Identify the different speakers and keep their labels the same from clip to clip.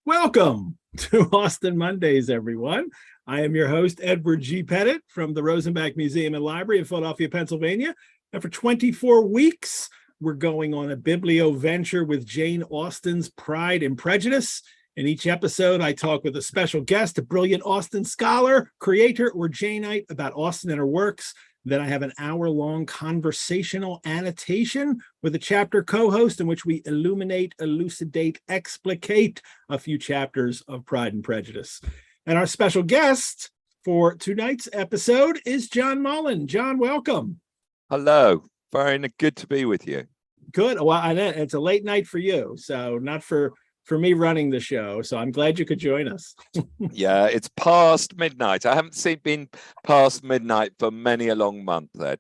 Speaker 1: Welcome to Austen Mondays, everyone. I am your host, Edward G. Pettit from the Rosenbach Museum and Library in Philadelphia, Pennsylvania. And for 24 weeks, we're going on a biblio venture with Jane Austen's Pride and Prejudice. In each episode, I talk with a special guest, a brilliant Austen scholar, creator, or Janeite about Austen and her works. Then I have an hour-long conversational annotation with a chapter co-host in which we illuminate, elucidate, explicate a few chapters of Pride and Prejudice. And our special guest for tonight's episode is John Mullan. John, welcome.
Speaker 2: Hello. Very good to be with you.
Speaker 1: Good. Well, it's a late night for you, so not for me running the show. So I'm glad you could join us.
Speaker 2: Yeah, it's past midnight. I haven't been past midnight for many a long month, Ed.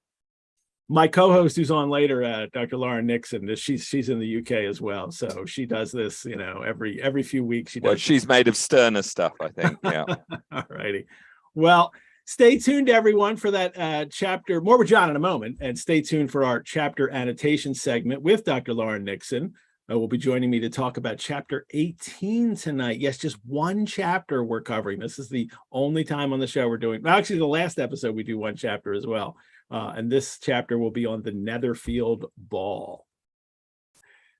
Speaker 1: My co-host who's on later, Dr. Lauren Nixon, she's in the UK as well. So she does this, every few weeks.
Speaker 2: She's made of sterner stuff, I think. Yeah.
Speaker 1: All righty. Well, stay tuned, everyone, for that chapter. More with John in a moment. And stay tuned for our chapter annotation segment with Dr. Lauren Nixon. Will be joining me to talk about chapter 18 tonight. Yes, just one chapter we're covering. This is the only time on the show we're doing. Well, actually, the last episode we do one chapter as well. And this chapter will be on the Netherfield Ball.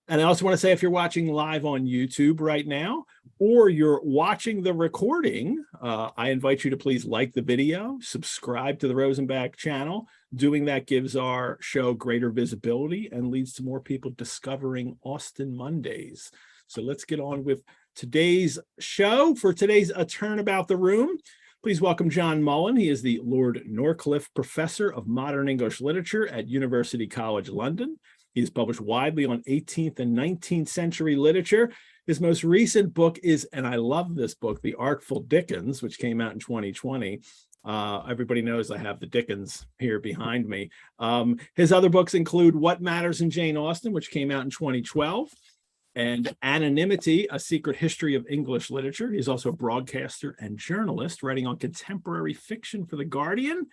Speaker 1: And I also want to say, if you're watching live on YouTube right now, or you're watching the recording, I invite you to please like the video, subscribe to the Rosenbach channel. Doing that gives our show greater visibility and leads to more people discovering Austen Mondays. So let's get on with today's show. For today's A Turnabout the Room, please welcome John Mullan. He is the Lord Northcliffe Professor of Modern English Literature at University College London. He has published widely on 18th and 19th century literature. His most recent book is, and I love this book, The Artful Dickens, which came out in 2020. Everybody knows I have the Dickens here behind me. His other books include What Matters in Jane Austen, which came out in 2012, and Anonymity, A Secret History of English Literature. He's also a broadcaster and journalist, writing on contemporary fiction for The Guardian.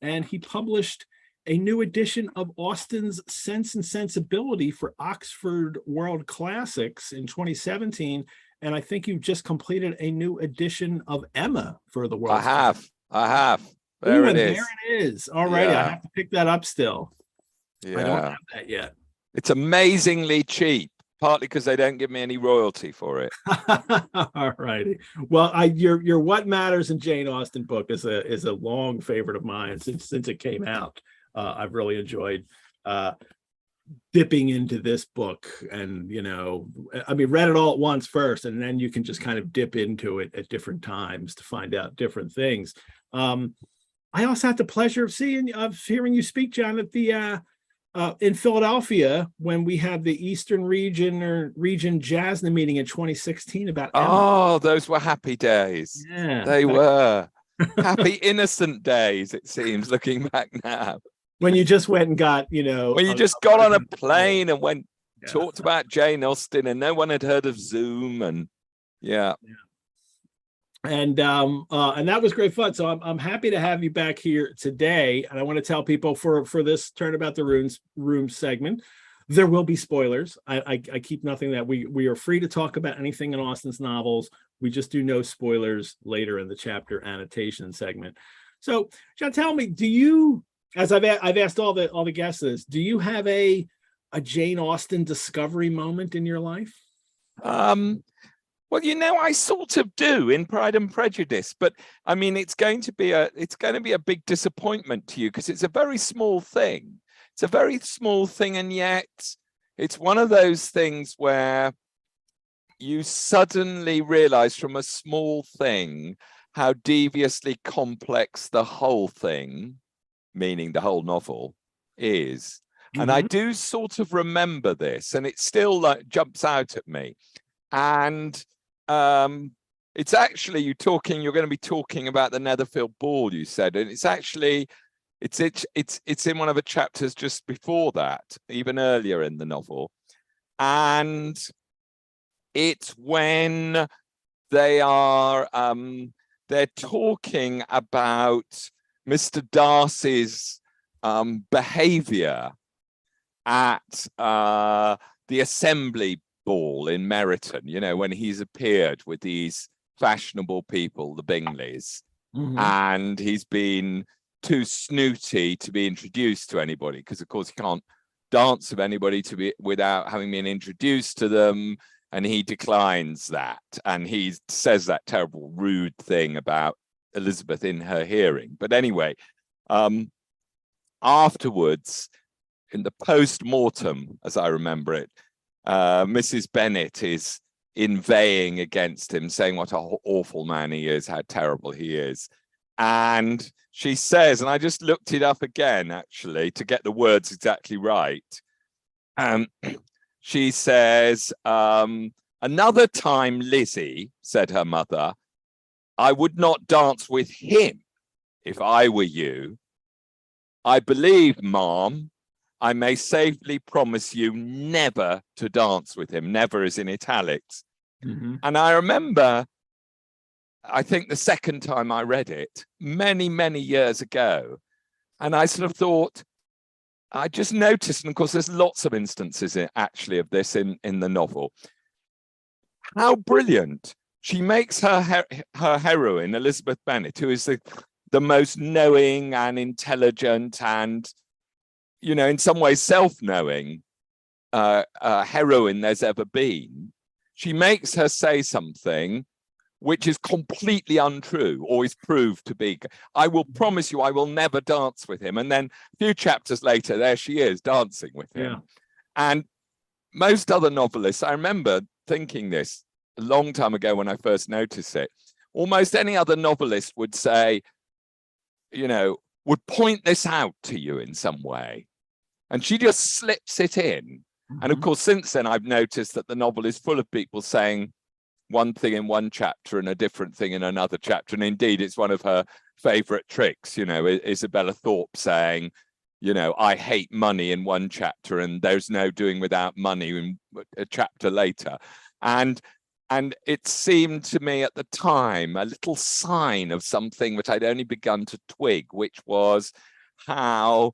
Speaker 1: And he published a new edition of Austen's Sense and Sensibility for Oxford World Classics in 2017. And I think you've just completed a new edition of Emma for the World.
Speaker 2: I have. There it
Speaker 1: is. All righty. Yeah. I have to pick that up still.
Speaker 2: Yeah.
Speaker 1: I don't have that yet.
Speaker 2: It's amazingly cheap, partly because they don't give me any royalty for it.
Speaker 1: All righty. Well, your What Matters in Jane Austen book is a long favorite of mine since it came out. I've really enjoyed dipping into this book, and read it all at once first, and then you can just kind of dip into it at different times to find out different things. I also had the pleasure of hearing you speak, John, at the in Philadelphia when we had the Eastern Region Jasna meeting in 2016 about Emma.
Speaker 2: Oh, those were happy days.
Speaker 1: Yeah,
Speaker 2: they were happy, innocent days. It seems, looking back now.
Speaker 1: When you just went and got,
Speaker 2: when you just got on a plane and talked about Jane Austen, and no one had heard of Zoom, and
Speaker 1: and that was great fun. So I'm happy to have you back here today, and I want to tell people for this Turnabout the Room segment, there will be spoilers. I keep nothing that we are free to talk about anything in Austen's novels. We just do no spoilers later in the chapter annotation segment. So, John, tell me, do you? As I've asked all the guests this, do you have a Jane Austen discovery moment in your life?
Speaker 2: Well, I sort of do in Pride and Prejudice, but I mean, it's going to be a big disappointment to you because it's a very small thing. It's a very small thing, and yet it's one of those things where you suddenly realize from a small thing how deviously complex the whole thing, meaning the whole novel, is. Mm-hmm. And I do sort of remember this, and it still jumps out at me. And it's actually you're going to be talking about the Netherfield Ball, you said, and it's actually it's in one of the chapters just before that, even earlier in the novel. And it's when they are they're talking about Mr. Darcy's behavior at the assembly ball in Meryton, you know, when he's appeared with these fashionable people, the Bingleys, and he's been too snooty to be introduced to anybody, because of course he can't dance with anybody without having been introduced to them, and he declines that, and he says that terrible rude thing about Elizabeth in her hearing. But anyway, afterwards, in the post-mortem, as I remember it, Mrs. Bennett is inveighing against him, saying what an awful man he is, how terrible he is. And she says, and I just looked it up again, actually, to get the words exactly right. She says, another time, Lizzie, said her mother, I would not dance with him if I were you. I believe, ma'am, I may safely promise you never to dance with him. Never is in italics. And I remember, I think the second time I read it, many, many years ago, and I sort of thought, I just noticed, and of course there's lots of instances actually of this in the novel, how brilliant. She makes her heroine, Elizabeth Bennet, who is the most knowing and intelligent and, you know, in some ways self-knowing heroine there's ever been. She makes her say something which is completely untrue, or is proved to be. I will promise you I will never dance with him. And then a few chapters later, there she is dancing with him. Yeah. And most other novelists, I remember thinking this a long time ago when I first noticed it, almost any other novelist would say, you know, would point this out to you in some way. And she just slips it in. And of course, since then, I've noticed that the novel is full of people saying one thing in one chapter and a different thing in another chapter. And indeed, it's one of her favorite tricks, you know, Isabella Thorpe saying, you know, I hate money in one chapter and there's no doing without money in a chapter later. And it seemed to me at the time a little sign of something which I'd only begun to twig, which was how,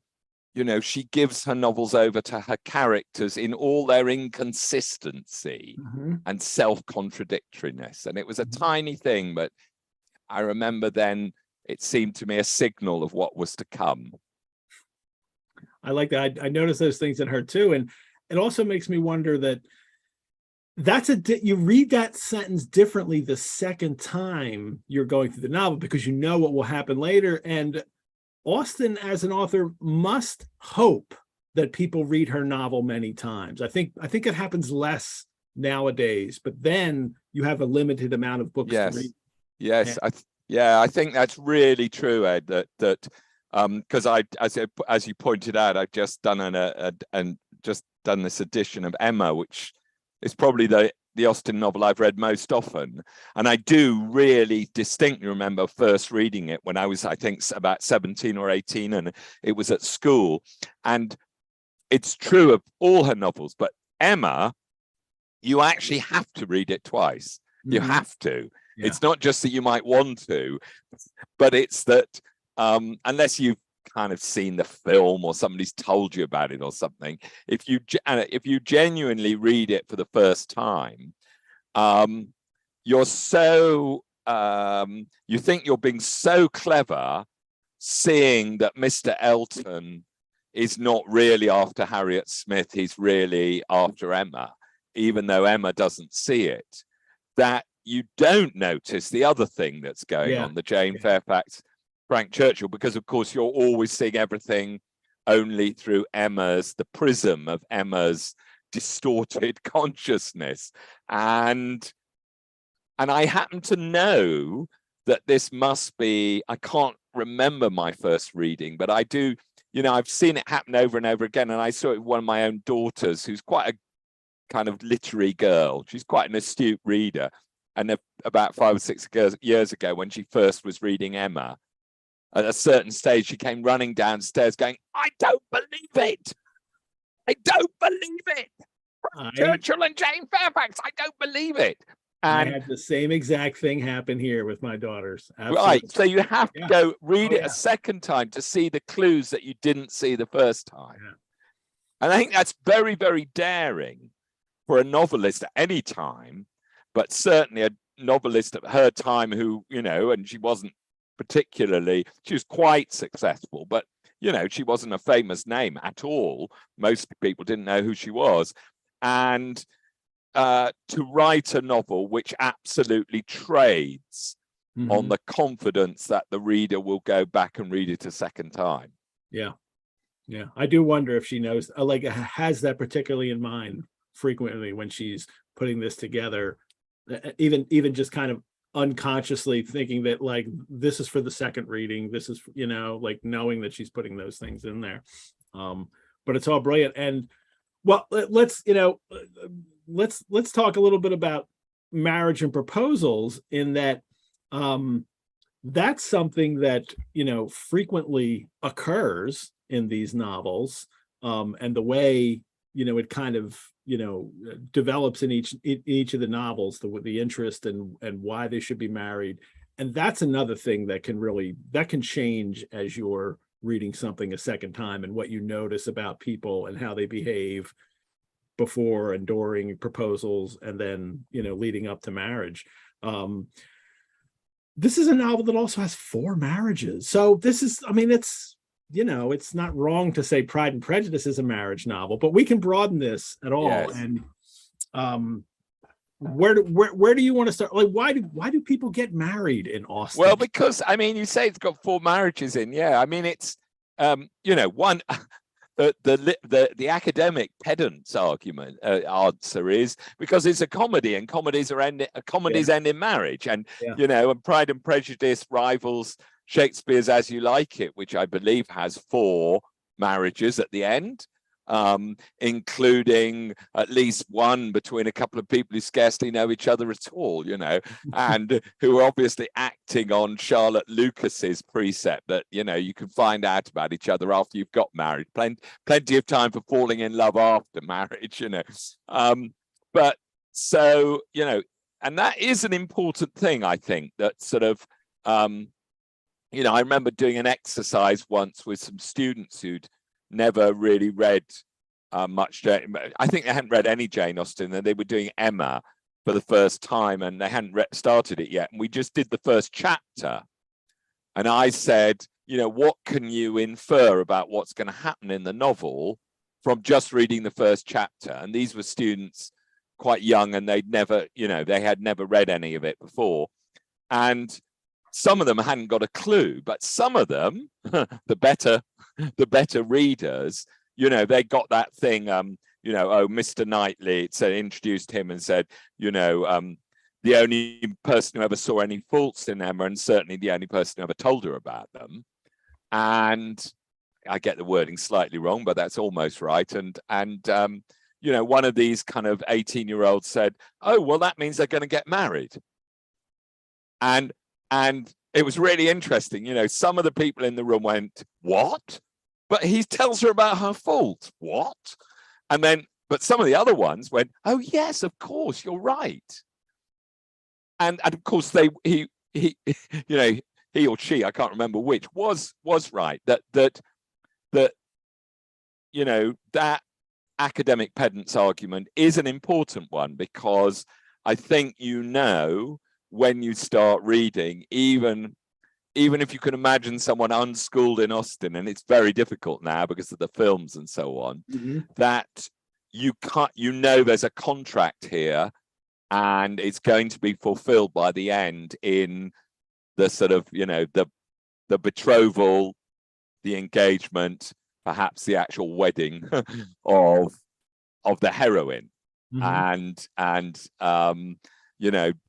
Speaker 2: you know, she gives her novels over to her characters in all their inconsistency and self-contradictoriness. And it was a tiny thing, but I remember then it seemed to me a signal of what was to come.
Speaker 1: I like that. I noticed those things in her too. And it also makes me wonder that you read that sentence differently the second time you're going through the novel, because you know what will happen later. And Austen, as an author, must hope that people read her novel many times. I think it happens less nowadays, but then you have a limited amount of books to read.
Speaker 2: Yes, I think that's really true, Ed. That because as you pointed out, I've just done done this edition of Emma, which is probably the Austen novel I've read most often. And I do really distinctly remember first reading it when I was, I think, about 17 or 18, and it was at school. And it's true of all her novels, but Emma, you actually have to read it twice. You have to. Yeah. It's not just that you might want to, but it's that unless you've kind of seen the film or somebody's told you about it or something, if you genuinely read it for the first time, you're so you think you're being so clever, seeing that Mr. Elton is not really after Harriet Smith, he's really after Emma, even though Emma doesn't see it, that you don't notice the other thing that's going on, the Jane Fairfax Frank Churchill, because of course you're always seeing everything only through the prism of Emma's distorted consciousness. And I happen to know that this must be, I can't remember my first reading, but I do, you know, I've seen it happen over and over again. And I saw it with one of my own daughters, who's quite a kind of literary girl. She's quite an astute reader. And about 5 or 6 years ago, when she first was reading Emma, at a certain stage, she came running downstairs going, I don't believe it. I don't believe it. Churchill and Jane Fairfax, I don't believe it. And I
Speaker 1: had the same exact thing happen here with my daughters. Absolutely.
Speaker 2: Right. So you have to go read it a second time to see the clues that you didn't see the first time. Yeah. And I think that's very, very daring for a novelist at any time, but certainly a novelist at her time who, and she wasn't particularly, she was quite successful, but, she wasn't a famous name at all. Most people didn't know who she was. And to write a novel which absolutely trades on the confidence that the reader will go back and read it a second time.
Speaker 1: Yeah. Yeah. I do wonder if she knows, like, has that particularly in mind frequently when she's putting this together, even just kind of unconsciously thinking that, like, this is for the second reading. This is, like, knowing that she's putting those things in there. But it's all brilliant. And well, let's talk a little bit about marriage and proposals, in that that's something that, frequently occurs in these novels, and the way, it kind of, develops in each of the novels, the interest and why they should be married. And that's another thing that can change as you're reading something a second time, and what you notice about people and how they behave before and during proposals, and then, leading up to marriage. This is a novel that also has 4 marriages. So this is, it's, it's not wrong to say Pride and Prejudice is a marriage novel, but we can broaden this at all. Yes. And where do you want to start? Like, why do people get married in Austen?
Speaker 2: Well, because you say it's got 4 marriages in. Yeah, it's one. The academic pedant's argument answer is because it's a comedy, and comedies end in marriage, and and Pride and Prejudice rivals Shakespeare's As You Like It, which I believe has 4 marriages at the end, including at least one between a couple of people who scarcely know each other at all, and who are obviously acting on Charlotte Lucas's precept that, you can find out about each other after you've got married. Plenty of time for falling in love after marriage, But so, and that is an important thing, I think, that sort of, I remember doing an exercise once with some students who'd never really read much. I think they hadn't read any Jane Austen, and they were doing Emma for the first time, and they hadn't started it yet. And we just did the first chapter. And I said, what can you infer about what's going to happen in the novel from just reading the first chapter? And these were students quite young, and they'd never, they had never read any of it before. And some of them hadn't got a clue, but some of them, the better readers, they got that thing, Mr. Knightley, introduced him and said, the only person who ever saw any faults in Emma, and certainly the only person who ever told her about them. And I get the wording slightly wrong, but that's almost right. And one of these kind of 18-year-olds said, oh, well, that means they're going to get married. And it was really interesting. Some of the people in the room went, what? But he tells her about her fault. What? And then, but some of the other ones went, oh, yes, of course, you're right. And of course, he or she, I can't remember which, was right. That academic pedant's argument is an important one, because I think, when you start reading, even if you can imagine someone unschooled in Austen, and it's very difficult now because of the films and so on, that you can't, there's a contract here, and it's going to be fulfilled by the end in the sort of, the betrothal, the engagement, perhaps the actual wedding of the heroine. And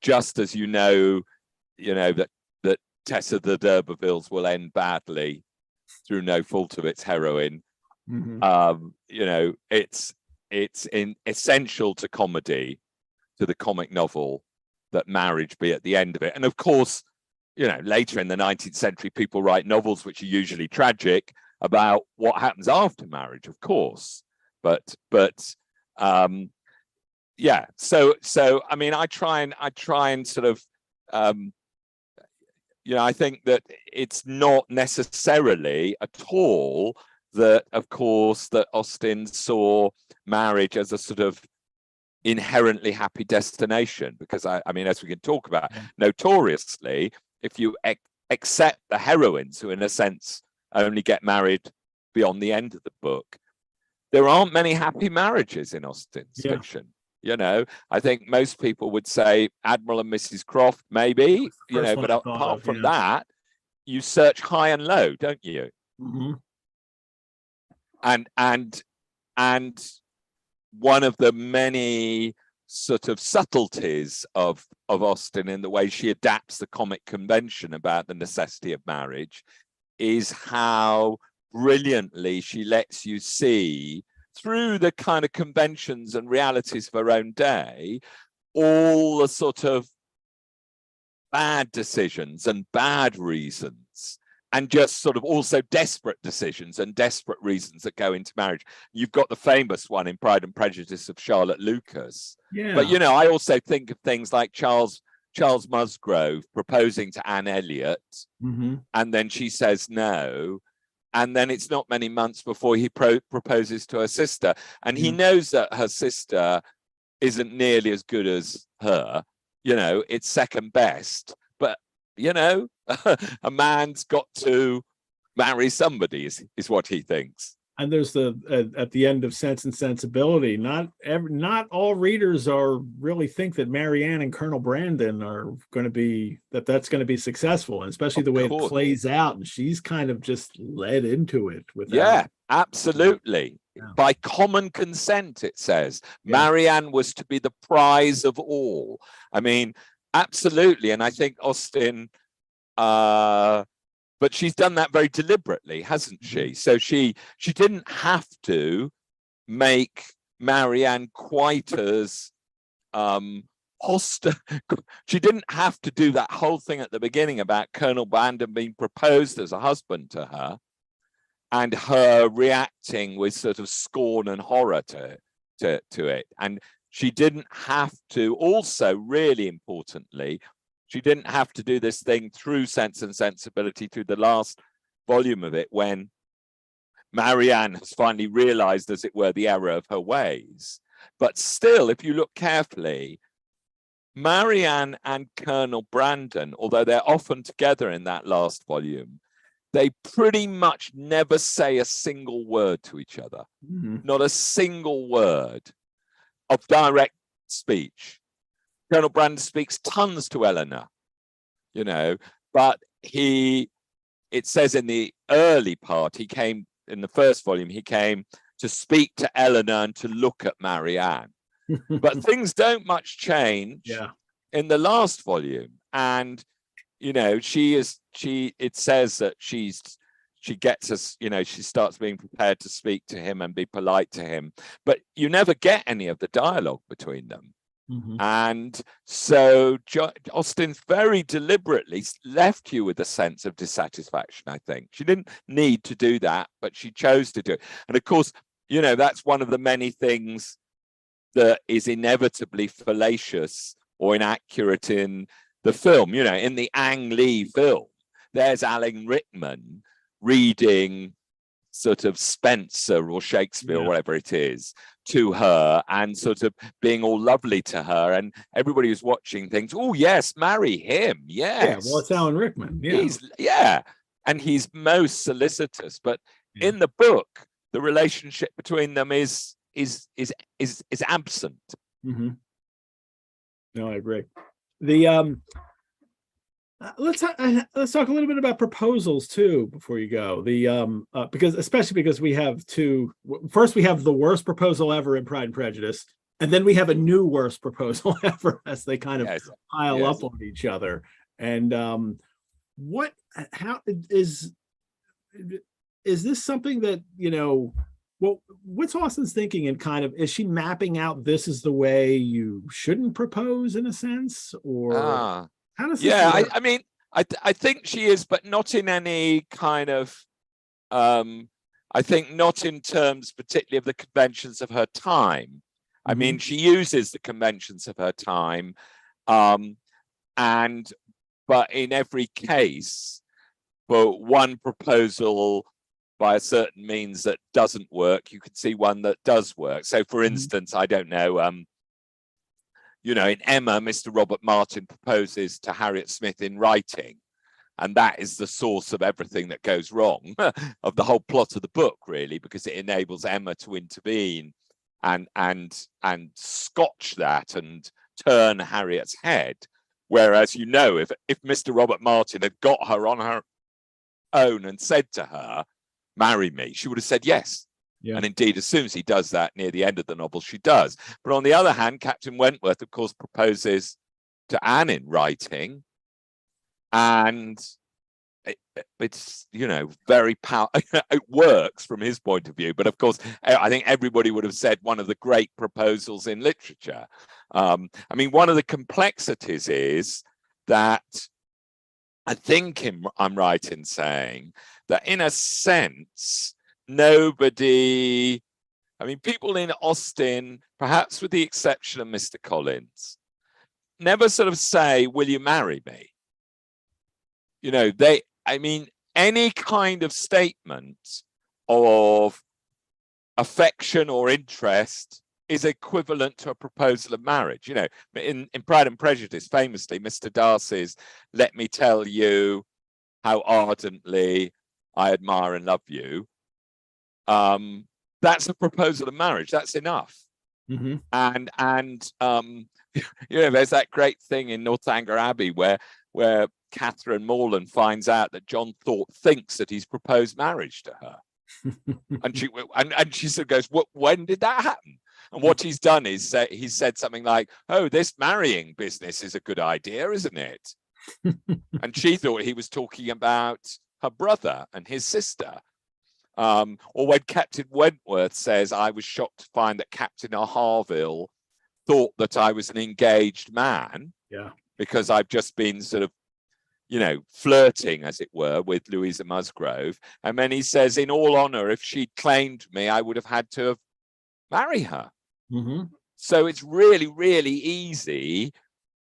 Speaker 2: just as that Tessa the d'Urbervilles will end badly through no fault of its heroine, it's essential to comedy, to the comic novel, that marriage be at the end of it. And of course, later in the 19th century, people write novels which are usually tragic about what happens after marriage, of course. But yeah, so I try and sort of I think that it's not necessarily at all that, of course, that Austen saw marriage as a sort of inherently happy destination, because I mean, as we can talk about, notoriously, if you accept the heroines who in a sense only get married beyond the end of the book, there aren't many happy marriages in Austen's fiction. You know, I think most people would say Admiral and Mrs. Croft, maybe, you know, but apart from that, you search high and low, don't you?
Speaker 1: Mm-hmm.
Speaker 2: And one of the many sort of subtleties of Austen in the way she adapts the comic convention about the necessity of marriage is how brilliantly she lets you see, through the kind of conventions and realities of her own day, all the sort of bad decisions and bad reasons, and just sort of also desperate decisions and desperate reasons that go into marriage. You've got the famous one in Pride and Prejudice of Charlotte Lucas.
Speaker 1: Yeah.
Speaker 2: But, you know, I also think of things like Charles Musgrove proposing to Anne Elliot, and then she says no. And then it's not many months before he proposes to her sister. And he knows that her sister isn't nearly as good as her. You know, it's second best. But, you know, a man's got to marry somebody is what he thinks.
Speaker 1: And there's at the end of Sense and Sensibility, not all readers really think that Marianne and Colonel Brandon are going to be, that's going to be successful, and especially the way it plays out. And she's kind of just led into it without.
Speaker 2: Absolutely. By common consent, it says. Marianne was to be the prize of all. I mean, absolutely. And I think Austen, but she's done that very deliberately, hasn't she? So she didn't have to make Marianne quite as hostile. She didn't have to do that whole thing at the beginning about Colonel Brandon being proposed as a husband to her, and her reacting with sort of scorn and horror to it. And she didn't have to, also really importantly, she didn't have to do this thing through Sense and Sensibility, through the last volume of it, when Marianne has finally realized, as it were, the error of her ways. But still, if you look carefully, Marianne and Colonel Brandon, although they're often together in that last volume, they pretty much never say a single word to each other. Not a single word of direct speech. Colonel Brandon speaks tons to Eleanor, you know, but it says in the early part, in the first volume, he came to speak to Eleanor and to look at Marianne. But things don't much change in the last volume. And, you know, it says that she gets us, you know, she starts being prepared to speak to him and be polite to him, but you never get any of the dialogue between them. And so Austen very deliberately left you with a sense of dissatisfaction, I think. She didn't need to do that, but she chose to do it. And of course, you know, that's one of the many things that is inevitably fallacious or inaccurate in the film. You know, in the Ang Lee film, there's Alan Rickman reading sort of Spencer or Shakespeare or whatever it is to her, and sort of being all lovely to her, and everybody who's watching thinks, oh yes, marry him. Yes,
Speaker 1: well, it's Alan Rickman.
Speaker 2: And he's most solicitous, but in the book the relationship between them is absent.
Speaker 1: No, I agree. The let's talk a little bit about proposals too before you go. The because we have first we have the worst proposal ever in Pride and Prejudice, and then we have a new worst proposal ever as they kind of pile up on each other. And how is this something that, you know, what's Austen's thinking, and kind of, is she mapping out this is the way you shouldn't propose in a sense, or how does this work?
Speaker 2: I mean, I think she is, but not in any kind of I think not in terms particularly of the conventions of her time. I mean, she uses the conventions of her time, but in every case, for one proposal by a certain means that doesn't work, you can see one that does work. So, for instance, I don't know, You know, in Emma, Mr. Robert Martin proposes to Harriet Smith in writing, and that is the source of everything that goes wrong, of the whole plot of the book, really, because it enables Emma to intervene and scotch that and turn Harriet's head. Whereas, you know, if Mr. Robert Martin had got her on her own and said to her, marry me, she would have said yes. Yeah. And indeed, as soon as he does that near the end of the novel, she does. But on the other hand, Captain Wentworth, of course, proposes to Anne in writing. And it's, you know, very powerful. It works from his point of view. But of course, I think everybody would have said one of the great proposals in literature. I mean, one of the complexities is that I think I'm right in saying that in a sense, nobody, I mean, people in Austen, perhaps with the exception of Mr. Collins, never sort of say, will you marry me? You know, I mean, any kind of statement of affection or interest is equivalent to a proposal of marriage. You know, in Pride and Prejudice, famously, Mr. Darcy's, let me tell you how ardently I admire and love you. That's a proposal of marriage. That's enough. Mm-hmm. And you know, there's that great thing in Northanger Abbey where Catherine Mullan finds out that John Thorpe thinks that he's proposed marriage to her. and she sort of goes, when did that happen? And what he's done is he's said something like, oh, this marrying business is a good idea, isn't it? And she thought he was talking about her brother and his sister. Or when Captain Wentworth says, I was shocked to find that Captain Harville thought that I was an engaged man. Yeah. Because I've just been sort of, you know, flirting, as it were, with Louisa Musgrove. And then he says, in all honor, if she'd claimed me, I would have had to marry her. Mm-hmm. So it's really, really easy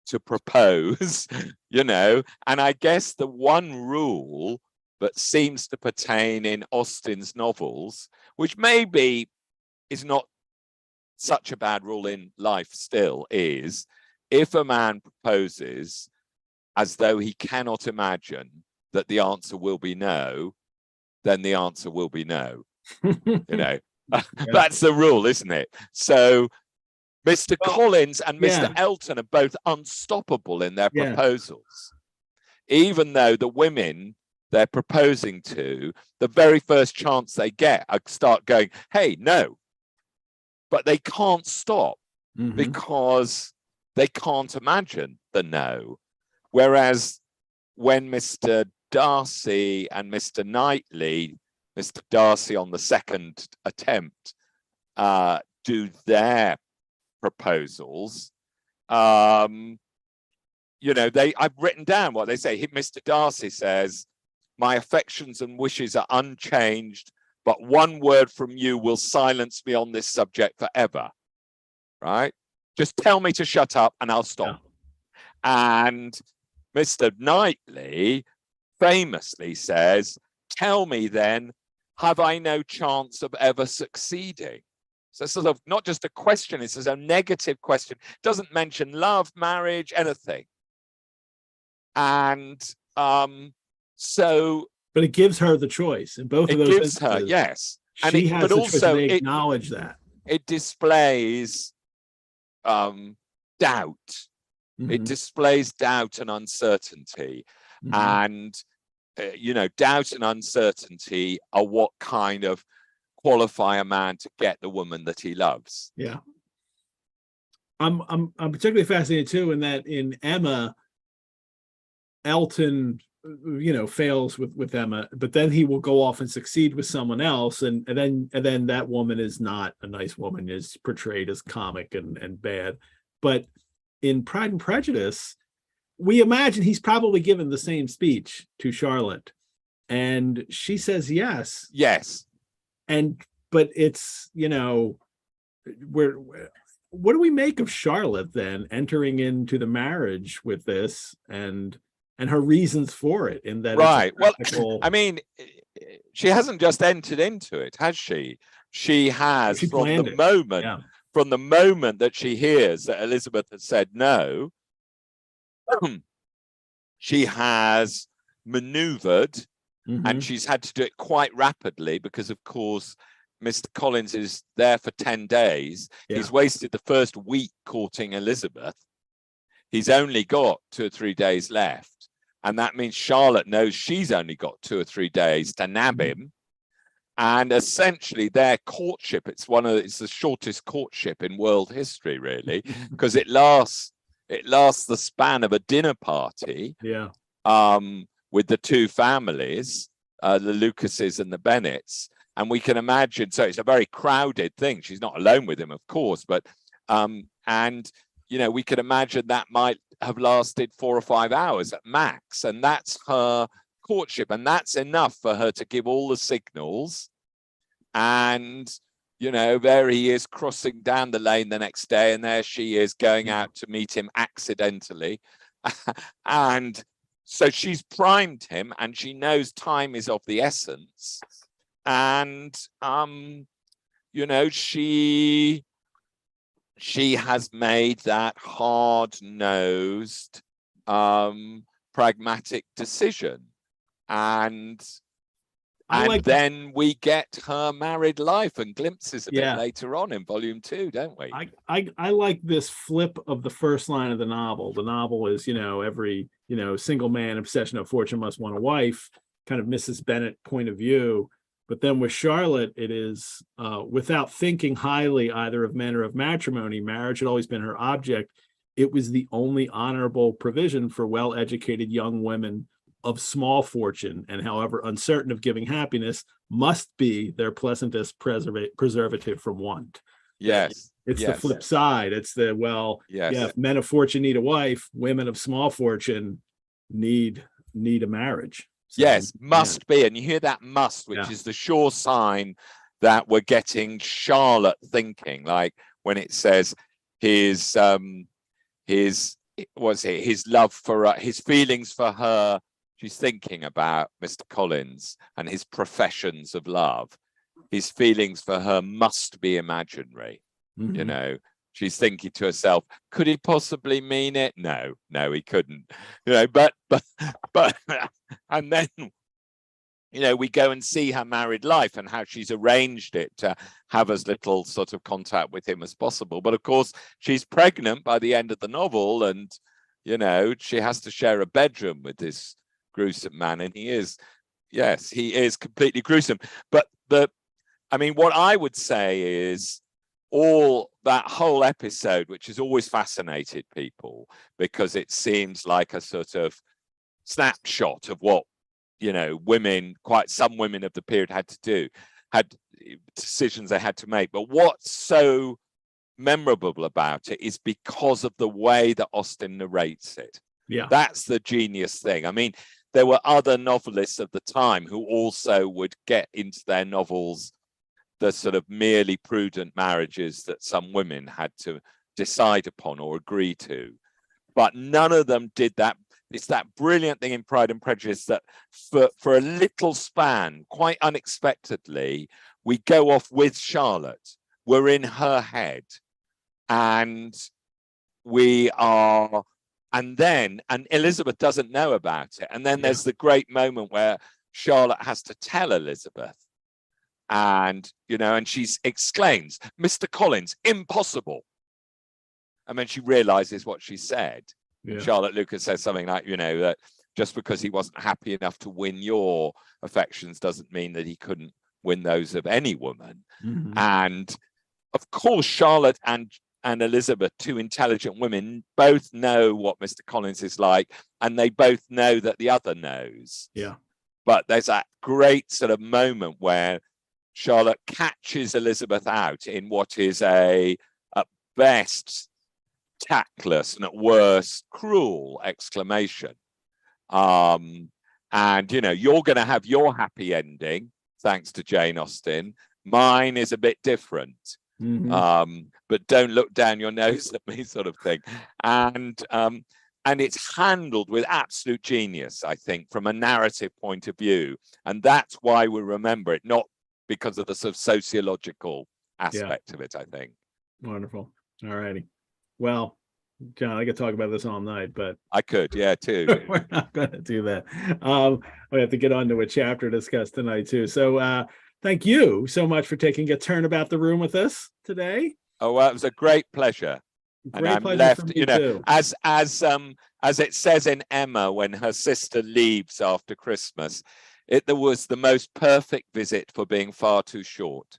Speaker 2: to propose, you know. And I guess the one rule that seems to pertain in Austen's novels, which maybe is not such a bad rule in life still, is if a man proposes as though he cannot imagine that the answer will be no, then the answer will be no. You know, that's the rule, isn't it? So Mr. Collins and Mr. Elton are both unstoppable in their proposals, even though the women they're proposing to, the very first chance they get, start going, hey, no. But they can't stop because they can't imagine the no. Whereas when Mr. Darcy and Mr. Knightley, Mr. Darcy on the second attempt, do their proposals, you know, I've written down what they say. Mr. Darcy says, my affections and wishes are unchanged, but one word from you will silence me on this subject forever. Right? Just tell me to shut up and I'll stop. Yeah. And Mr. Knightley famously says, tell me then, have I no chance of ever succeeding? So sort of not just a question, it's a negative question. It doesn't mention love, marriage, anything. And so,
Speaker 1: but it gives her the choice in both of those
Speaker 2: instances. It gives her, yes. And
Speaker 1: she has the choice, they acknowledge that.
Speaker 2: It displays doubt. It displays doubt and uncertainty. And, you know, doubt and uncertainty are what kind of qualify a man to get the woman that he loves.
Speaker 1: Yeah. I'm particularly fascinated too in that in Emma, Elton, you know, fails with Emma, but then he will go off and succeed with someone else, and then that woman is not a nice woman, is portrayed as comic and bad. But in Pride and Prejudice, we imagine he's probably given the same speech to Charlotte, and she says yes.
Speaker 2: Yes.
Speaker 1: But it's, you know, what do we make of Charlotte then entering into the marriage with this and her reasons for it, in that
Speaker 2: right. Well, I mean, she hasn't just entered into it, has she? She has, from the moment from the moment that she hears that Elizabeth has said no, she has maneuvered, and she's had to do it quite rapidly because, of course, Mr. Collins is there for 10 days. Yeah. He's wasted the first week courting Elizabeth. He's only got 2 or 3 days left. And that means Charlotte knows she's only got 2 or 3 days to nab him. And essentially their courtship, it's the shortest courtship in world history, really, because it lasts the span of a dinner party.
Speaker 1: Yeah.
Speaker 2: With the two families, the Lucases and the Bennets. And we can imagine, so it's a very crowded thing. She's not alone with him, of course, but, and, you know, we could imagine that might have lasted 4 or 5 hours at max. And that's her courtship. And that's enough for her to give all the signals. And, you know, there he is crossing down the lane the next day. And there she is going out to meet him accidentally. And so she's primed him, and she knows time is of the essence. And, you know, she has made that hard-nosed, pragmatic decision. And then we get her married life and glimpses of it later on in volume 2, don't we?
Speaker 1: I like this flip of the first line of the novel. The novel is, you know, every, you know, single man obsession of fortune must want a wife, kind of Mrs. Bennett point of view. But then with Charlotte, it is without thinking highly either of men or of matrimony, marriage had always been her object. It was the only honorable provision for well-educated young women of small fortune, and however uncertain of giving happiness, must be their pleasantest preservative from want.
Speaker 2: Yes.
Speaker 1: It's the flip side. It's the, if men of fortune need a wife, women of small fortune need a marriage. So,
Speaker 2: yes, must be. And you hear that must, which is the sure sign that we're getting Charlotte thinking, like when it says his love for her, his feelings for her. She's thinking about Mr. Collins and his professions of love. His feelings for her must be imaginary. You know, she's thinking to herself, could he possibly mean it? No, he couldn't. You know, but and then, you know, we go and see her married life and how she's arranged it to have as little sort of contact with him as possible. But of course, she's pregnant by the end of the novel, and, you know, she has to share a bedroom with this gruesome man, and he is completely gruesome. But what I would say is all that whole episode, which has always fascinated people because it seems like a sort of snapshot of what, you know, some women of the period had decisions they had to make. But what's so memorable about it is because of the way that Austen narrates it.
Speaker 1: Yeah,
Speaker 2: that's the genius thing. I mean, there were other novelists of the time who also would get into their novels the sort of merely prudent marriages that some women had to decide upon or agree to. But none of them did that. It's that brilliant thing in Pride and Prejudice that for a little span, quite unexpectedly, we go off with Charlotte. We're in her head. And and Elizabeth doesn't know about it. And then there's the great moment where Charlotte has to tell Elizabeth. And, you know, and she exclaims, Mr. Collins, impossible. And then she realizes what she said. Yeah. Charlotte Lucas says something like, you know, that just because he wasn't happy enough to win your affections doesn't mean that he couldn't win those of any woman. And of course, Charlotte and Elizabeth, two intelligent women, both know what Mr. Collins is like, and they both know that the other knows.
Speaker 1: Yeah.
Speaker 2: But there's that great sort of moment where Charlotte catches Elizabeth out in what is at best tactless and at worst cruel exclamation. And, you know, you're going to have your happy ending, thanks to Jane Austen. Mine is a bit different. But don't look down your nose at me, sort of thing. And it's handled with absolute genius, I think, from a narrative point of view. And that's why we remember it, not because of the sort of sociological aspect of it, I think.
Speaker 1: Wonderful. All righty. Well, John, I could talk about this all night, but
Speaker 2: I could, yeah, too.
Speaker 1: we're not going to do that. We have to get on to a chapter discussed tonight too. So thank you so much for taking a turn about the room with us today.
Speaker 2: Oh, well, it was a great pleasure.
Speaker 1: Great
Speaker 2: and I'm
Speaker 1: pleasure
Speaker 2: left,
Speaker 1: for me
Speaker 2: you know,
Speaker 1: too.
Speaker 2: as it says in Emma when her sister leaves after Christmas, there was the most perfect visit for being far too short.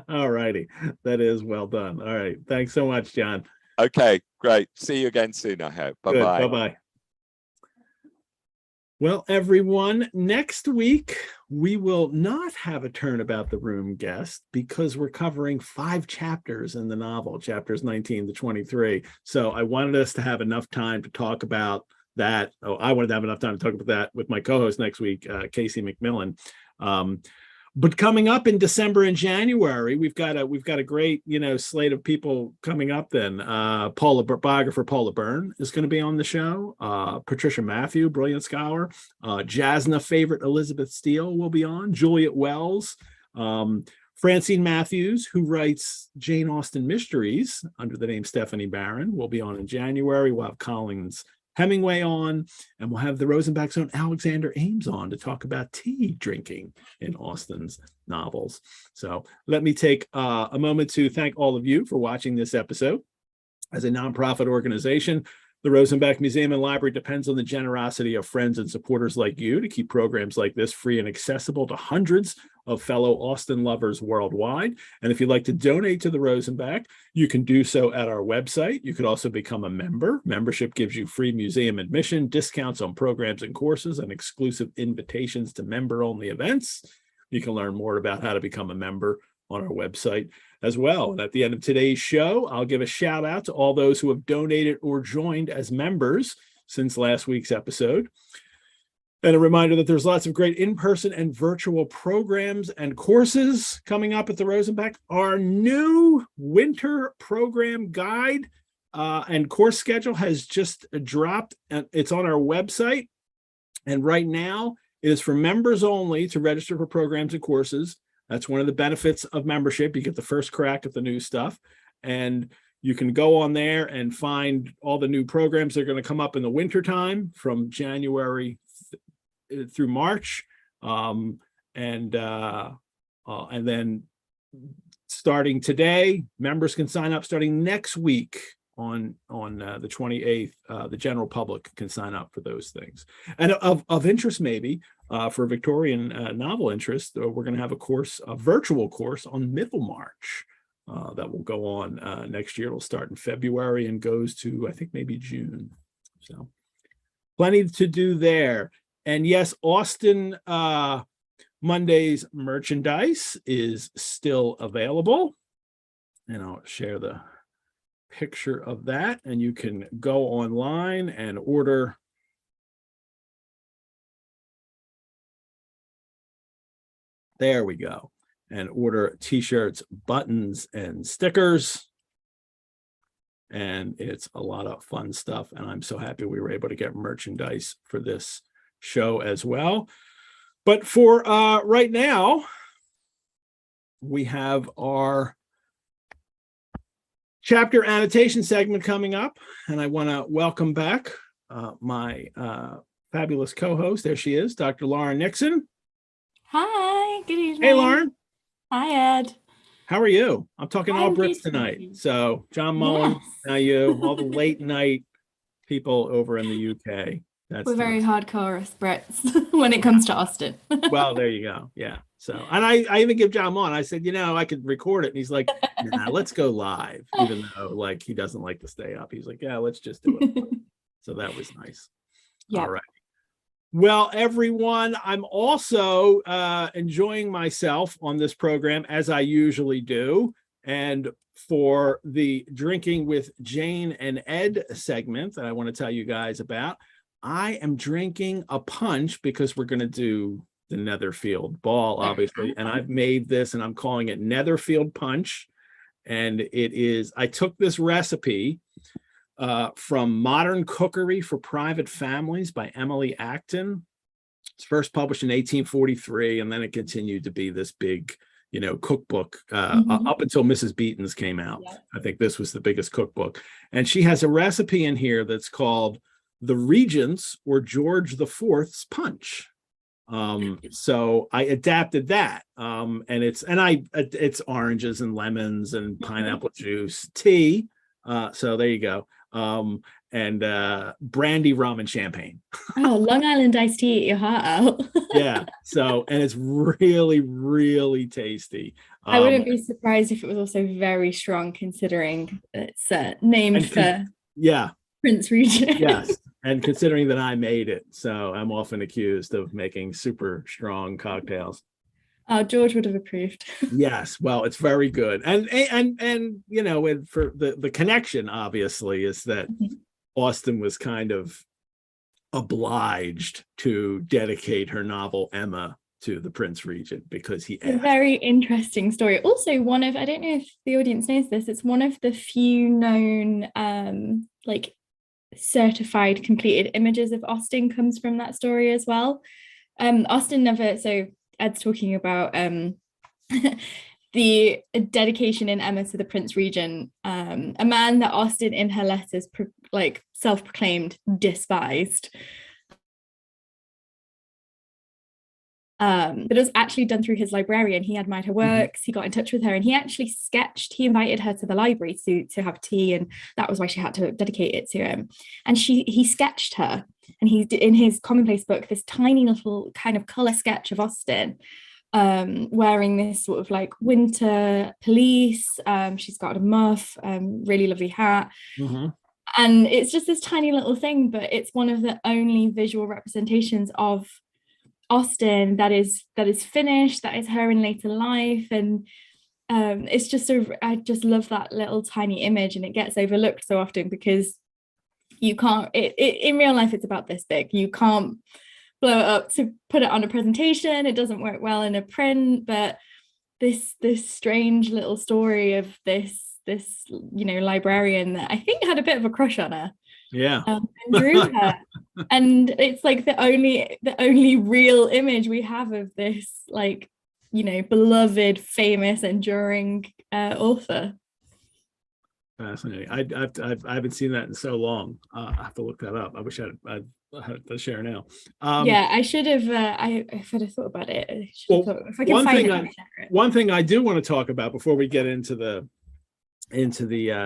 Speaker 1: All righty. That is well done. All right. Thanks so much, John.
Speaker 2: Okay, great. See you again soon, I hope. Bye-bye.
Speaker 1: Bye-bye. Well, everyone, next week we will not have a turnabout the room guest because we're covering 5 chapters in the novel, chapters 19 to 23. So I wanted us to have enough time to talk about that. I wanted to have enough time to talk about that with my co-host next week, Casey McMillan. But coming up in December and January, we've got a great, slate of people coming up then. Biographer Paula Byrne is going to be on the show. Patricia Matthew, brilliant scholar. Jasna favorite Elizabeth Steele will be on. Juliet Wells. Francine Matthews, who writes Jane Austen mysteries under the name Stephanie Barron, will be on in January. We'll have Collins Hemingway on, and we'll have the Rosenbach's own Alexander Ames on to talk about tea drinking in Austen's novels. So let me take a moment to thank all of you for watching this episode. As a nonprofit organization, the Rosenbach Museum and Library depends on the generosity of friends and supporters like you to keep programs like this free and accessible to hundreds of fellow Austen lovers worldwide. And if you'd like to donate to the Rosenbach, you can do so at our website. You could also become a member. Membership gives you free museum admission, discounts on programs and courses, and exclusive invitations to member-only events. You can learn more about how to become a member on our website as well. And at the end of today's show, I'll give a shout out to all those who have donated or joined as members since last week's episode. And a reminder that there's lots of great in-person and virtual programs and courses coming up at the Rosenbach. Our new winter program guide and course schedule has just dropped. It's on our website. And right now, it is for members only to register for programs and courses. That's one of the benefits of membership. You get the first crack at the new stuff. And you can go on there and find all the new programs that are going to come up in the wintertime from January through March, and then starting today, members can sign up. Starting next week on the 28th, the general public can sign up for those things. And of interest, maybe for Victorian novel interest, we're going to have a virtual course on Middlemarch that will go on next year. It'll start in February and goes to, I think, maybe June. So plenty to do there. And yes, Austen Monday's merchandise is still available. And I'll share the picture of that. And you can go online and order there we go. And order t-shirts, buttons, and stickers. And it's a lot of fun stuff. And I'm so happy we were able to get merchandise for this show as well. But for right now, we have our chapter annotation segment coming up, and I want to welcome back my fabulous co-host. There she is, Dr. Lauren Nixon.
Speaker 3: Hi, good evening.
Speaker 1: Hey, Lauren.
Speaker 3: Hi, Ed.
Speaker 1: How are you? I'm talking all Brits tonight.
Speaker 3: Evening.
Speaker 1: So John Mullan, now you, all the late night people over in the UK.
Speaker 3: We're very hardcore as Brits when it comes to Austen.
Speaker 1: Well, there you go. Yeah. So, and I even give John Mullan, I said, I could record it. And he's like, nah, let's go live. Even though like he doesn't like to stay up. He's like, yeah, let's just do it. So that was nice.
Speaker 3: Yeah.
Speaker 1: All right. Well, everyone, I'm also enjoying myself on this program as I usually do. And for the Drinking with Jane and Ed segment that I want to tell you guys about, I am drinking a punch because we're going to do the Netherfield Ball, obviously. And I've made this and I'm calling it Netherfield Punch. And I took this recipe from Modern Cookery for Private Families by Emily Acton. It's first published in 1843, and then it continued to be this big, cookbook
Speaker 3: Mhm.
Speaker 1: up until Mrs. Beeton's came out.
Speaker 3: Yeah.
Speaker 1: I think this was the biggest cookbook. And she has a recipe in here that's called the Regent's or George the Fourth's Punch. So I adapted that. And it's oranges and lemons and pineapple juice, tea. So there you go. And brandy, rum, and champagne.
Speaker 3: Oh, Long Island iced tea, eat your heart out.
Speaker 1: Yeah. So, and it's really, really tasty.
Speaker 3: I wouldn't be surprised if it was also very strong, considering it's named for
Speaker 1: yeah,
Speaker 3: Prince Regent.
Speaker 1: yes. And considering that I made it, so I'm often accused of making super strong cocktails.
Speaker 3: Oh, George would have approved.
Speaker 1: Yes, well, it's very good, and for the connection, obviously, is that Austen was kind of obliged to dedicate her novel Emma to the Prince Regent because he asked.
Speaker 3: A very interesting story. Also, I don't know if the audience knows this, it's one of the few known certified completed images of Austen comes from that story as well. Austen never, so Ed's talking about the dedication in Emma to the Prince Regent, a man that Austen in her letters self-proclaimed despised. But it was actually done through his librarian. He admired her works. He got in touch with her, and he invited her to the library to have tea, and that was why she had to dedicate it to him. And he sketched her, and he in his commonplace book this tiny little kind of color sketch of Austen wearing this sort of like winter pelisse. She's got a muff, really lovely hat. And it's just this tiny little thing, but it's one of the only visual representations of Austen that is finished, that is her in later life. And it's just I just love that little tiny image, and it gets overlooked so often because you can't in real life it's about this big. You can't blow it up to put it on a presentation. It doesn't work well in a print, but this strange little story of this librarian that I think had a bit of a crush on her.
Speaker 1: Yeah.
Speaker 3: And drew her. And it's like the only real image we have of this beloved, famous, enduring author.
Speaker 1: Fascinating. I haven't seen that in so long. I have to look that up. I wish I'd had to share now.
Speaker 3: Yeah, I should have. I should have thought about it. If I can find it.
Speaker 1: One thing I do want to talk about before we get into the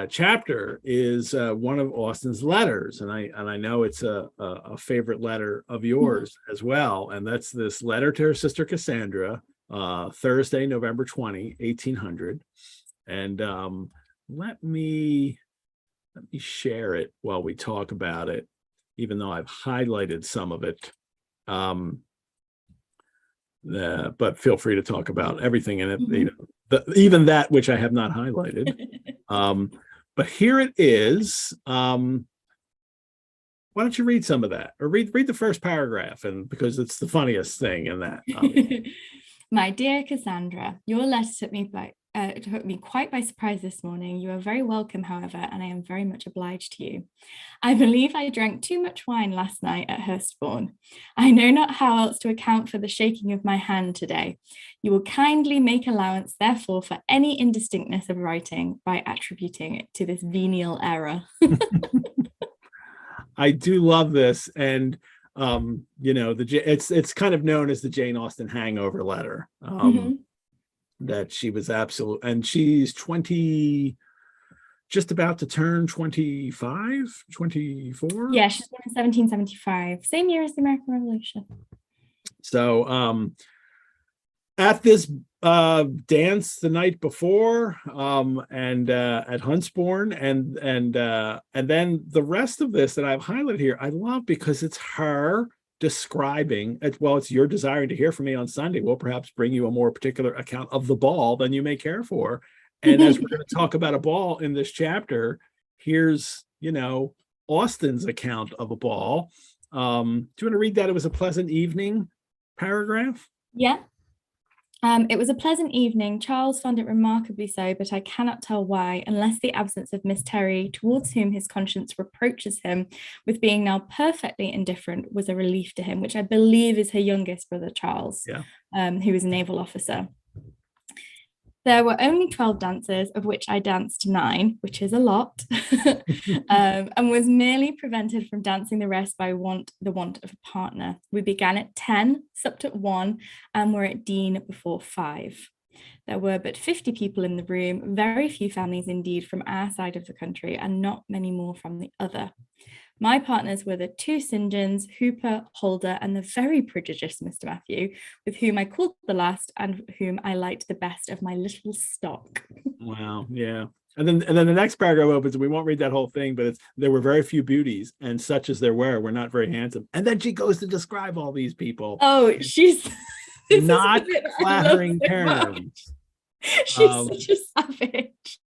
Speaker 1: chapter is one of Austen's letters, and I know it's a favorite letter of yours as well, and that's this letter to her sister Cassandra, Thursday, November 20, 1800. And let me share it while we talk about it, even though I've highlighted some of it. But feel free to talk about everything in it, even that which I have not highlighted. But here it is. Why don't you read some of that, or read the first paragraph, and because it's the funniest thing in that.
Speaker 3: My dear Cassandra, your letter took me quite by surprise this morning. You are very welcome, however, and I am very much obliged to you. I believe I drank too much wine last night at Hurstbourne. I know not how else to account for the shaking of my hand today. You will kindly make allowance, therefore, for any indistinctness of writing by attributing it to this venial error.
Speaker 1: I do love this, and it's kind of known as the Jane Austen hangover letter. That she was absolute, and she's 20, just about to turn 25, 24.
Speaker 3: Yeah, she's born in 1775, same year as the American Revolution.
Speaker 1: So at this dance the night before, and at Huntsbourne, and then the rest of this that I've highlighted here, I love because it's her describing it. Well, it's your desiring to hear from me on Sunday will perhaps bring you a more particular account of the ball than you may care for. And as we're going to talk about a ball in this chapter, here's Austen's account of a ball. Do you want to read that? It was a pleasant evening paragraph.
Speaker 3: Yeah. It was a pleasant evening. Charles found it remarkably so, but I cannot tell why, unless the absence of Miss Terry, towards whom his conscience reproaches him with being now perfectly indifferent, was a relief to him, which I believe is her youngest brother, Charles, who is a naval officer. There were only 12 dancers, of which I danced 9, which is a lot, and was merely prevented from dancing the rest by the want of a partner. We began at 10, supped at 1, and were at Dean before 5. There were but 50 people in the room, very few families indeed from our side of the country, and not many more from the other. My partners were the 2 St. Johns, Hooper, Holder, and the very prodigious Mr. Matthew, with whom I called the last and whom I liked the best of my little stock.
Speaker 1: Wow, yeah. And then the next paragraph opens, and we won't read that whole thing, but there were very few beauties, and such as there were not very handsome. And then she goes to describe all these people.
Speaker 3: Oh, she's
Speaker 1: not flattering terms.
Speaker 3: She's such a savage.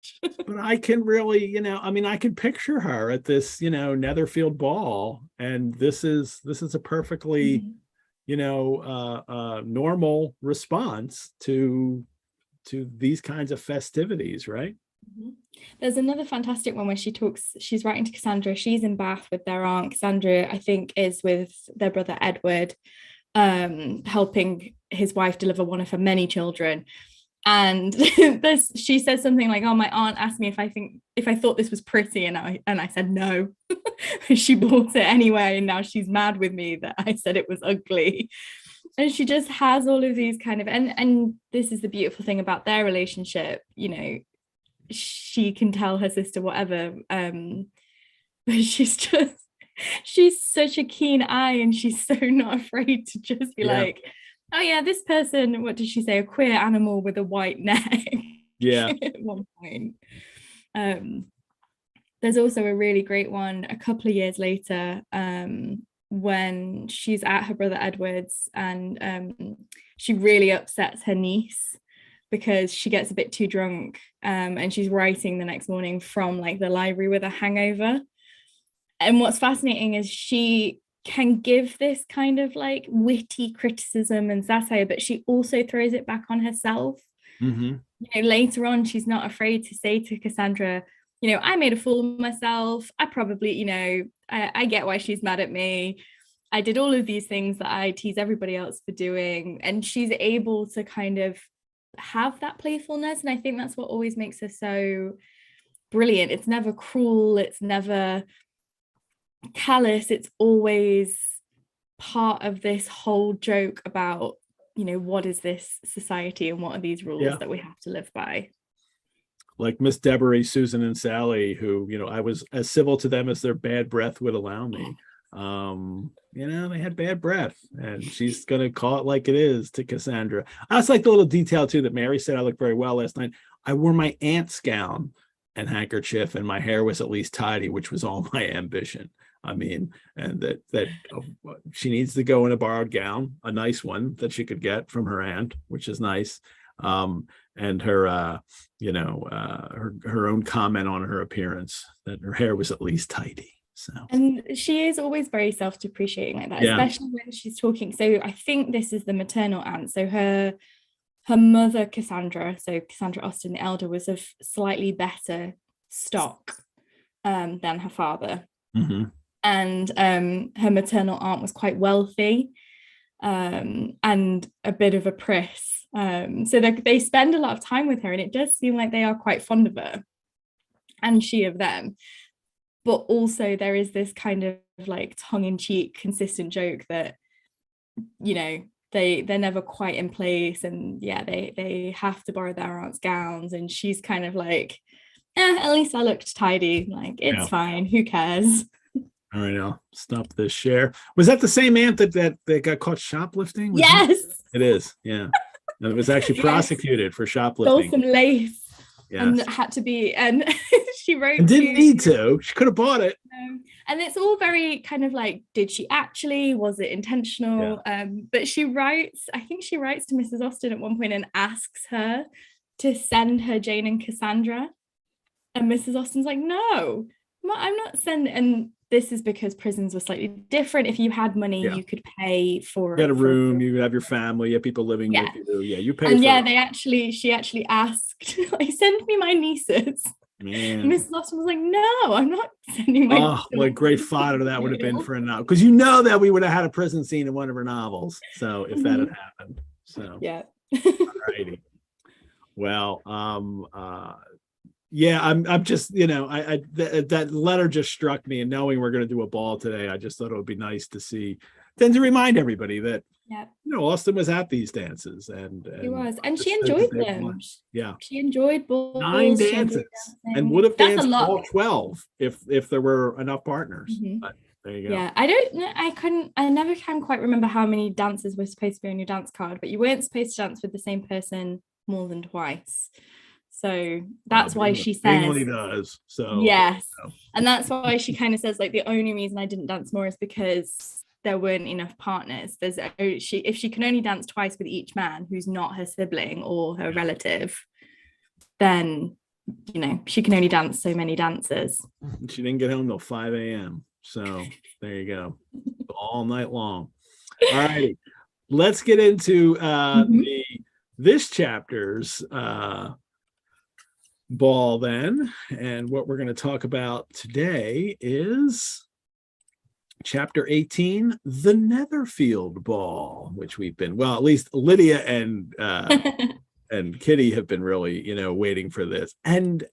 Speaker 1: But I can really, I can picture her at this, Netherfield Ball, and this is a perfectly, normal response to these kinds of festivities, right?
Speaker 3: There's another fantastic one where she's writing to Cassandra. She's in Bath with their aunt. Cassandra, I think, is with their brother Edward, helping his wife deliver one of her many children. And she says something like, "Oh, my aunt asked me if I thought this was pretty, and I said no." She bought it anyway, and now she's mad with me that I said it was ugly. And she just has all of these kind of, and this is the beautiful thing about their relationship. She can tell her sister whatever, but she's such a keen eye, and she's so not afraid to just be like, "Oh yeah, this person," what did she say? "A queer animal with a white neck."
Speaker 1: Yeah.
Speaker 3: At one point. There's also a really great one a couple of years later, when she's at her brother Edward's, and she really upsets her niece because she gets a bit too drunk, and she's writing the next morning from like the library with a hangover. And what's fascinating is she can give this kind of like witty criticism and satire, but she also throws it back on herself. Later on, she's not afraid to say to Cassandra, "I made a fool of myself. I probably, I get why she's mad at me. I did all of these things that I tease everybody else for doing." And she's able to kind of have that playfulness, and I think that's what always makes her so brilliant. It's never cruel, it's never callous, it's always part of this whole joke about, what is this society and what are these rules that we have to live by.
Speaker 1: Like Miss Deborah, Susan, and Sally, who, I was as civil to them as their bad breath would allow me. They had bad breath, and she's going to call it like it is to Cassandra. I also like the little detail too that Mary said I looked very well last night. I wore my aunt's gown and handkerchief, and my hair was at least tidy, which was all my ambition. And that she needs to go in a borrowed gown, a nice one that she could get from her aunt, which is nice. And her, her own comment on her appearance, that her hair was at least tidy. So, and
Speaker 3: she is always very self-depreciating like that, especially when she's talking. So I think this is the maternal aunt. So her mother, Cassandra, so Cassandra Austen the elder, was of slightly better stock than her father. And her maternal aunt was quite wealthy, and a bit of a priss. So they spend a lot of time with her, and it does seem like they are quite fond of her, and she of them. But also there is this kind of like tongue-in-cheek, consistent joke that, they're never quite in place, and they have to borrow their aunt's gowns, and she's kind of like, at least I looked tidy, like it's fine, who cares.
Speaker 1: All right, I'll stop this share. Was that the same aunt that got caught shoplifting?
Speaker 3: Yes.
Speaker 1: It is, yeah. And it was actually prosecuted for shoplifting.
Speaker 3: Stole some lace. Yes. And had to be, and she wrote
Speaker 1: and didn't need to. She could have bought it.
Speaker 3: And it's all very kind of like, did she actually? Was it intentional? But she writes to Mrs. Austen at one point and asks her to send her Jane and Cassandra. And Mrs. Austen's like, "No, I'm not sending." And this is because prisons were slightly different. If you had money, you could pay for.
Speaker 1: You had a room. You have your family. You have people living with you. Yeah, you pay.
Speaker 3: And she actually asked, like, "Send me my nieces." Man. Mrs. Austen was like, "No, I'm not sending my."
Speaker 1: Oh, what a great fodder that would have been for a novel, because that we would have had a prison scene in one of her novels. So if that had happened, so
Speaker 3: yeah.
Speaker 1: Alrighty. Well, yeah, I'm just, that letter just struck me, and knowing we're going to do a ball today, I just thought it would be nice to see, then to remind everybody that, Austen was at these dances, and
Speaker 3: he was, and she
Speaker 1: understood
Speaker 3: enjoyed
Speaker 1: that they
Speaker 3: them.
Speaker 1: were. Yeah,
Speaker 3: She enjoyed balls.
Speaker 1: 9
Speaker 3: she enjoyed
Speaker 1: dances,
Speaker 3: dancing.
Speaker 1: and would have
Speaker 3: That's a
Speaker 1: danced
Speaker 3: lot.
Speaker 1: all 12 if there were enough partners. But there you go.
Speaker 3: Yeah, I never can quite remember how many dances were supposed to be on your dance card, but you weren't supposed to dance with the same person more than twice. So that's why she says
Speaker 1: Bingley does. So
Speaker 3: yes, and that's why she kind of says, like, the only reason I didn't dance more is because there weren't enough partners. If she can only dance twice with each man who's not her sibling or her relative, then she can only dance so many dances.
Speaker 1: She didn't get home till 5 a.m. So there you go, all night long. All righty, let's get into this chapter's ball then. And what we're going to talk about today is chapter 18, the Netherfield Ball, which we've been, well, at least Lydia and Kitty have been really, waiting for this, and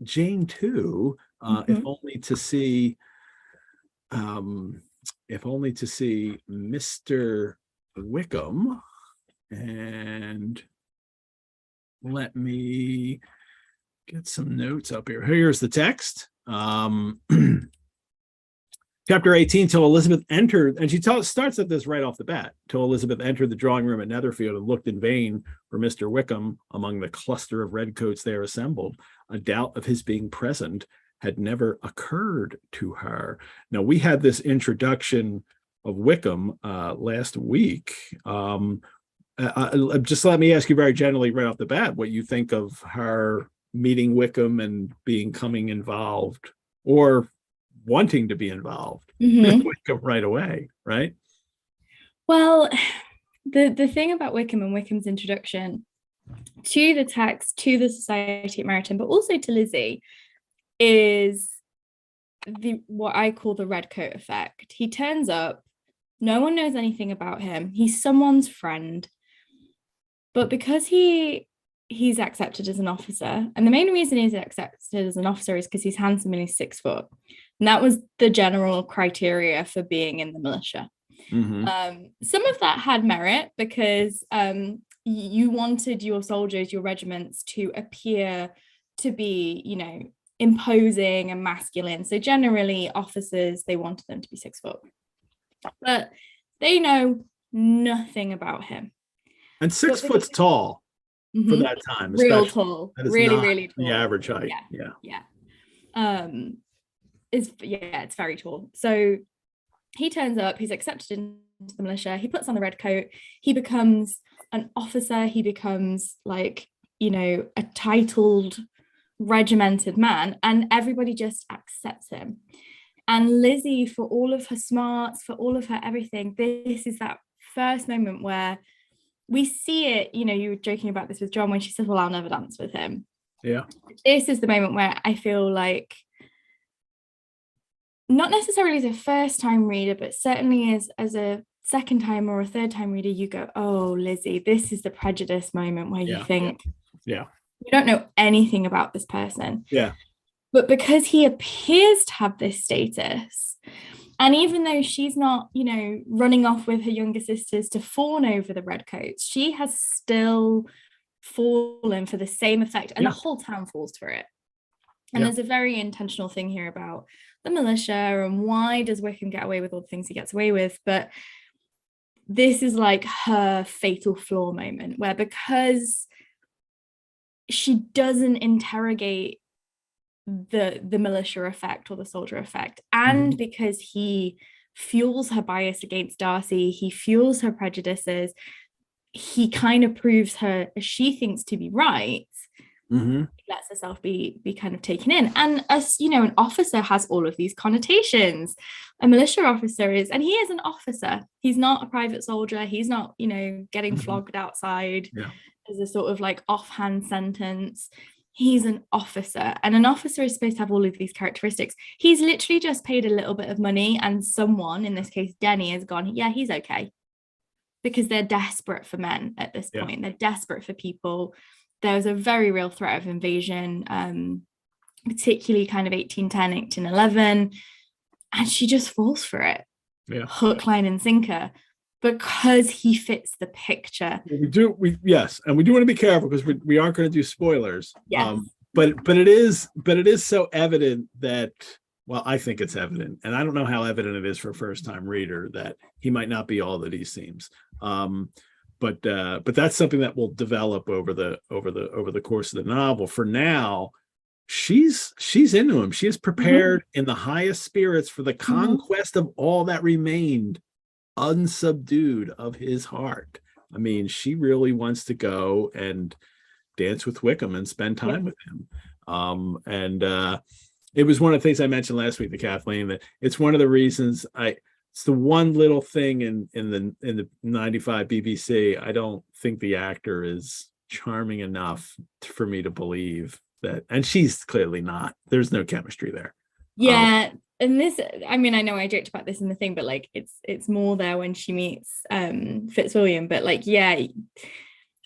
Speaker 1: Jane too, if only to see Mr. Wickham. And let me get some notes up here. Here's the text. Chapter 18, till Elizabeth entered, and she starts at this right off the bat, till Elizabeth entered the drawing room at Netherfield and looked in vain for Mr. Wickham among the cluster of redcoats there assembled. A doubt of his being present had never occurred to her. Now, we had this introduction of Wickham last week. Just let me ask you very generally right off the bat what you think of her meeting Wickham and becoming involved, or wanting to be involved with Wickham right away, right?
Speaker 3: Well, the thing about Wickham and Wickham's introduction to the text, to the Society at Meryton, but also to Lizzie, is what I call the redcoat effect. He turns up, no one knows anything about him, he's someone's friend, but because he's accepted as an officer, and the main reason he's accepted as an officer is because he's handsome and he's 6 foot, and that was the general criteria for being in the militia. Some of that had merit because you wanted your soldiers, your regiments, to appear to be, imposing and masculine. So generally officers, they wanted them to be 6 foot, but they know nothing about him.
Speaker 1: And 6 foot's tall for that time.
Speaker 3: Real tall, really tall.
Speaker 1: The average height.
Speaker 3: It's very tall. So he turns up, he's accepted into the militia, he puts on the red coat, he becomes an officer, he becomes a titled, regimented man, and everybody just accepts him. And Lizzie, for all of her smarts, for all of her everything, this is that first moment where we see it. You were joking about this with John when she said, well, I'll never dance with him.
Speaker 1: Yeah.
Speaker 3: This is the moment where I feel like, not necessarily as a first time reader, but certainly as a second time or a third time reader, you go, oh, Lizzie, this is the Prejudice moment where you think, you don't know anything about this person.
Speaker 1: Yeah.
Speaker 3: But because he appears to have this status, and even though she's not, running off with her younger sisters to fawn over the redcoats, she has still fallen for the same effect, and the whole town falls for it. And there's a very intentional thing here about the militia and why does Wickham get away with all the things he gets away with. But this is like her fatal flaw moment, where because she doesn't interrogate the militia effect or the soldier effect, and because he fuels her bias against Darcy, he fuels her prejudices, he kind of proves her, as she thinks to be right, lets herself be kind of taken in. And as an officer has all of these connotations. A militia officer is, and he is an officer, he's not a private soldier, he's not getting flogged outside as a sort of offhand sentence. He's an officer, and an officer is supposed to have all of these characteristics. He's literally just paid a little bit of money, and someone, in this case Denny, has gone, yeah, he's okay, because they're desperate for men at this point. They're desperate for people there was a very real threat of invasion, particularly kind of 1810, 1811, and she just falls for it.
Speaker 1: Yeah.
Speaker 3: Hook, line, and sinker, because he fits the picture.
Speaker 1: Yes, and we do want to be careful because we aren't going to do spoilers.
Speaker 3: Yes.
Speaker 1: But it is so evident that, well, I think it's evident, and I don't know how evident it is for a first-time reader, that he might not be all that he seems. But that's something that will develop over the course of the novel. For now, she's into him. She is prepared in the highest spirits for the conquest of all that remained unsubdued of his heart. I mean, she really wants to go and dance with Wickham and spend time with him. It was one of the things I mentioned last week to Kathleen, that it's one of the reasons it's the one little thing in the 95 BBC. I don't think the actor is charming enough for me to believe that, and she's clearly not. There's no chemistry there.
Speaker 3: Yeah. And this, I mean, I know I joked about this in the thing, but like it's more there when she meets Fitzwilliam. But like, yeah,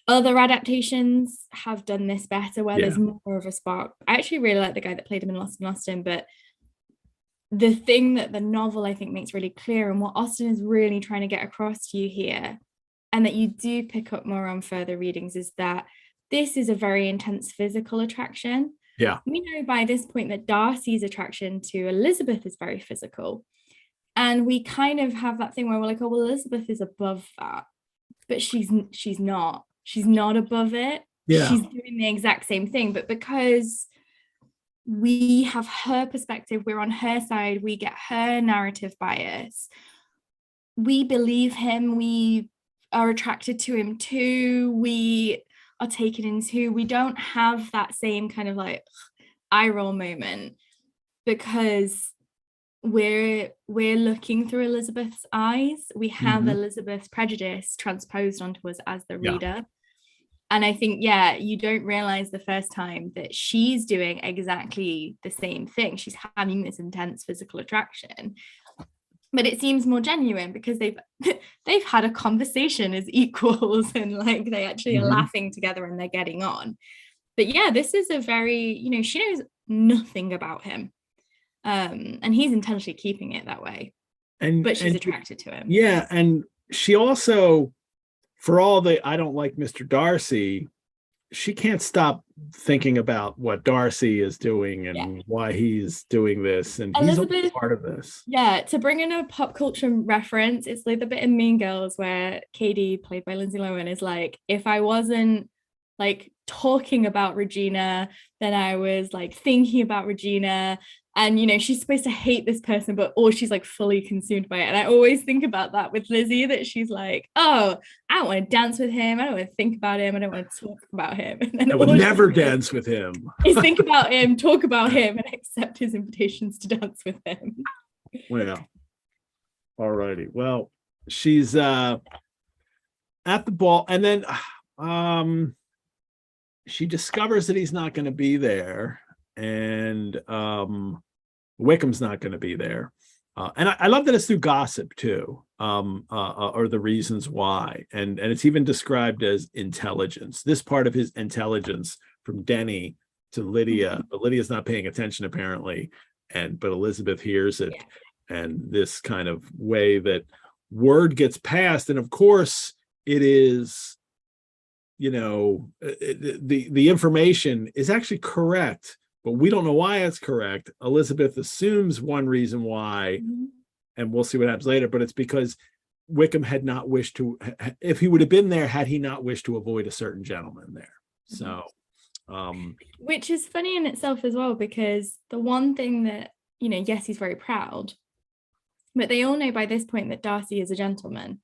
Speaker 3: other adaptations have done this better, where there's more of a spark. I actually really like the guy that played him in Lost in Austen, but the thing that the novel, I think, makes really clear, and what Austen is really trying to get across to you here, and that you do pick up more on further readings, is that this is a very intense physical attraction.
Speaker 1: Yeah.
Speaker 3: We know by this point that Darcy's attraction to Elizabeth is very physical. And we kind of have that thing where we're like, oh, well, Elizabeth is above that. But she's not. She's not above it.
Speaker 1: Yeah.
Speaker 3: She's doing the exact same thing. But because we have her perspective, we're on her side, we get her narrative bias, we believe him, we are attracted to him too, we are taken into, we don't have that same kind of like eye roll moment, because we're looking through Elizabeth's eyes. We have Elizabeth's prejudice transposed onto us as the reader. And I think, you don't realize the first time that she's doing exactly the same thing. She's having this intense physical attraction, but it seems more genuine because they've had a conversation as equals, and like they actually are laughing together and they're getting on. But this is a very, she knows nothing about him, and he's intentionally keeping it that way, but she's attracted to him.
Speaker 1: Yeah, and she also, for all the I don't like Mr. Darcy, she can't stop thinking about what Darcy is doing and why he's doing this, and Elizabeth, he's a part of this.
Speaker 3: Yeah, to bring in a pop culture reference, it's like the bit in Mean Girls where Katie, played by Lindsay Lohan, is like, if I wasn't like talking about Regina, then I was like thinking about Regina. And she's supposed to hate this person, or she's like fully consumed by it. And I always think about that with Lizzie, that she's like, oh, I don't want to dance with him, I don't want to think about him, I don't want to talk about him. And then
Speaker 1: I would never dance with him.
Speaker 3: Is think about him, talk about him, and accept his invitations to dance with him.
Speaker 1: Well, all righty. Well, she's at the ball, and then she discovers that he's not going to be there, and Wickham's not going to be there, and I love that it's through gossip too, or the reasons why, and it's even described as intelligence. This part of his intelligence from Denny to Lydia, but Lydia's not paying attention apparently, but Elizabeth hears it, and this kind of way that word gets passed, and of course it is, the information is actually correct, but we don't know why it's correct. Elizabeth assumes one reason why, and we'll see what happens later, but it's because Wickham had not wished to, if he would have been there, had he not wished to avoid a certain gentleman there. So,
Speaker 3: which is funny in itself as well, because the one thing that, yes, he's very proud, but they all know by this point that Darcy is a gentleman.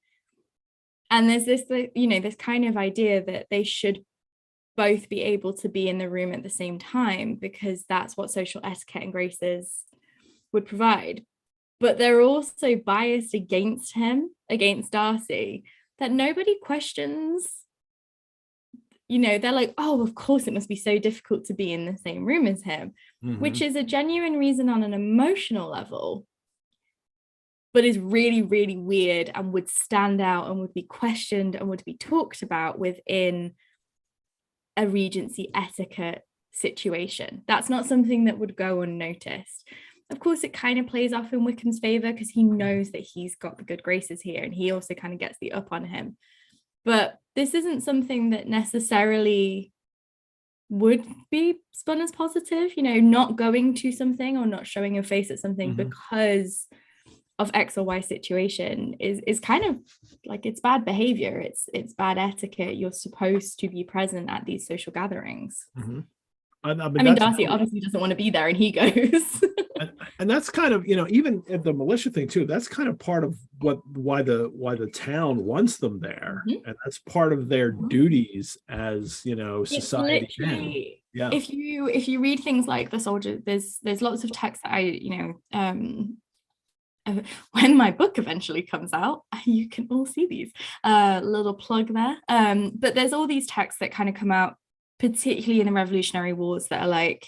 Speaker 3: And there's this, this kind of idea that they should both be able to be in the room at the same time, because that's what social etiquette and graces would provide. But they're also biased against him, against Darcy, that nobody questions. They're like, oh, of course it must be so difficult to be in the same room as him, which is a genuine reason on an emotional level, but is really, really weird and would stand out and would be questioned and would be talked about within a regency etiquette situation. That's not something that would go unnoticed. Of course, it kind of plays off in Wickham's favor because he knows that he's got the good graces here, and he also kind of gets the up on him. But this isn't something that necessarily would be spun as positive, not going to something or not showing your face at something because of X or Y situation is kind of like, it's bad behavior. It's bad etiquette. You're supposed to be present at these social gatherings. I mean, Darcy obviously doesn't want to be there, and he goes.
Speaker 1: and that's kind of, even at the militia thing too, that's kind of part of why the town wants them there, and that's part of their duties as society. Yeah.
Speaker 3: If you read things like The Soldier, there's lots of text that when my book eventually comes out, you can all see these, little plug there. But there's all these texts that kind of come out, particularly in the Revolutionary Wars, that are like,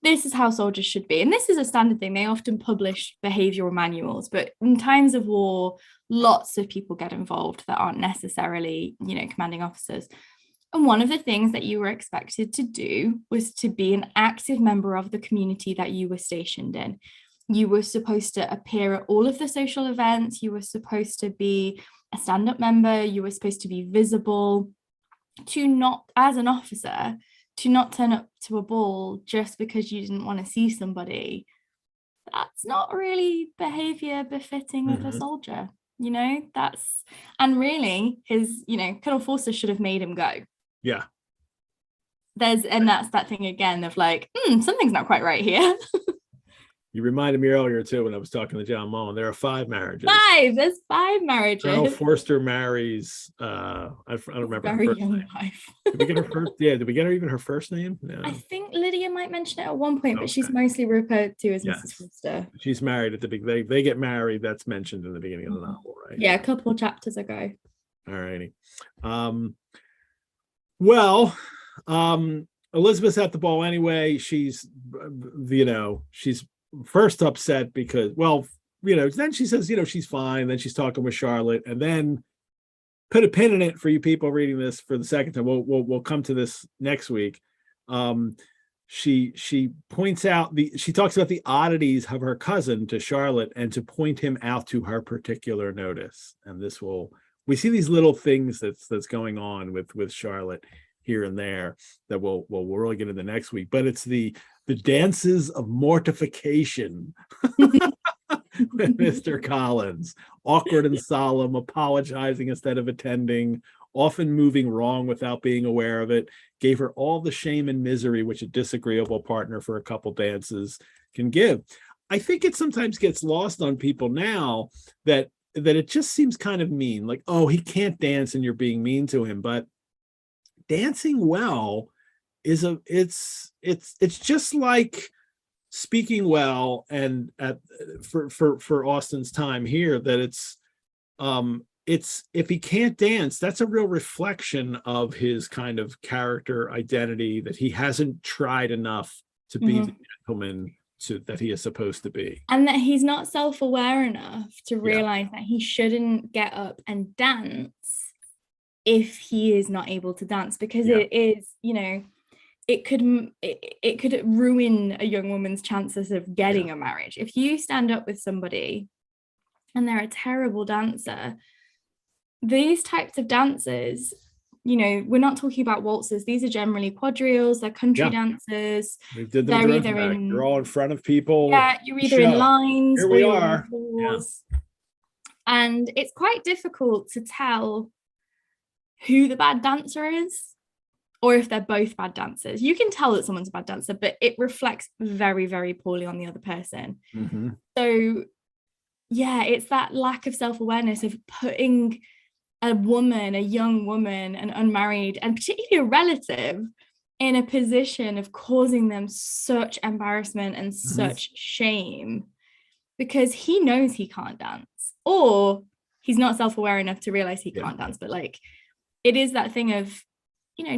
Speaker 3: this is how soldiers should be. And this is a standard thing. They often publish behavioral manuals, but in times of war, lots of people get involved that aren't necessarily, commanding officers. And one of the things that you were expected to do was to be an active member of the community that you were stationed in. You were supposed to appear at all of the social events. You were supposed to be a stand-up member. You were supposed to be visible. To not, as an officer, to not turn up to a ball just because you didn't want to see somebody, that's not really behavior befitting of a soldier, and really his, Colonel Forster should have made him go.
Speaker 1: Yeah.
Speaker 3: That's that thing again of like, something's not quite right here.
Speaker 1: You reminded me earlier too when I was talking to John Mullan. There are 5 marriages.
Speaker 3: There's 5 marriages.
Speaker 1: Colonel Forster marries. I don't remember her first name.
Speaker 3: Wife.
Speaker 1: Did we get her first? Yeah. Did we get her even her first name? No.
Speaker 3: I think Lydia might mention it at one point, but she's mostly referred to as Mrs. Forster.
Speaker 1: She's married at the beginning. They get married. That's mentioned in the beginning of the novel, right?
Speaker 3: Yeah, a couple chapters ago.
Speaker 1: All righty. Well, Elizabeth's at the ball anyway. She's first upset because, then she says, she's fine. Then she's talking with Charlotte, and then put a pin in it for you people reading this for the second time. We'll come to this next week. She points out she talks about the oddities of her cousin to Charlotte and to point him out to her particular notice. And we see these little things that's going on with Charlotte here and there that we'll really get into next week. But it's the dances of mortification with Mr. Collins, awkward and solemn, apologizing instead of attending, often moving wrong without being aware of it, gave her all the shame and misery which a disagreeable partner for a couple dances can give. I think it sometimes gets lost on people now that it just seems kind of mean, like, oh, he can't dance and you're being mean to him. But dancing well is it's just like speaking well, and for Austen's time here, that it's if he can't dance, that's a real reflection of his kind of character identity, that he hasn't tried enough to be the gentleman that he is supposed to be,
Speaker 3: and that he's not self-aware enough to realize that he shouldn't get up and dance if he is not able to dance, because it is, it could ruin a young woman's chances of getting a marriage. If you stand up with somebody and they're a terrible dancer, these types of dances, we're not talking about waltzes. These are generally quadrilles. They're country dancers.
Speaker 1: We did them. You're all in front of people.
Speaker 3: Yeah, you're either in lines.
Speaker 1: Here we are.
Speaker 3: And it's quite difficult to tell who the bad dancer is, or if they're both bad dancers. You can tell that someone's a bad dancer, but it reflects very, very poorly on the other person. So it's that lack of self-awareness of putting a young woman, an unmarried, and particularly a relative, in a position of causing them such embarrassment and such shame, because he knows he can't dance, or he's not self-aware enough to realize he can't dance. But it is that thing of,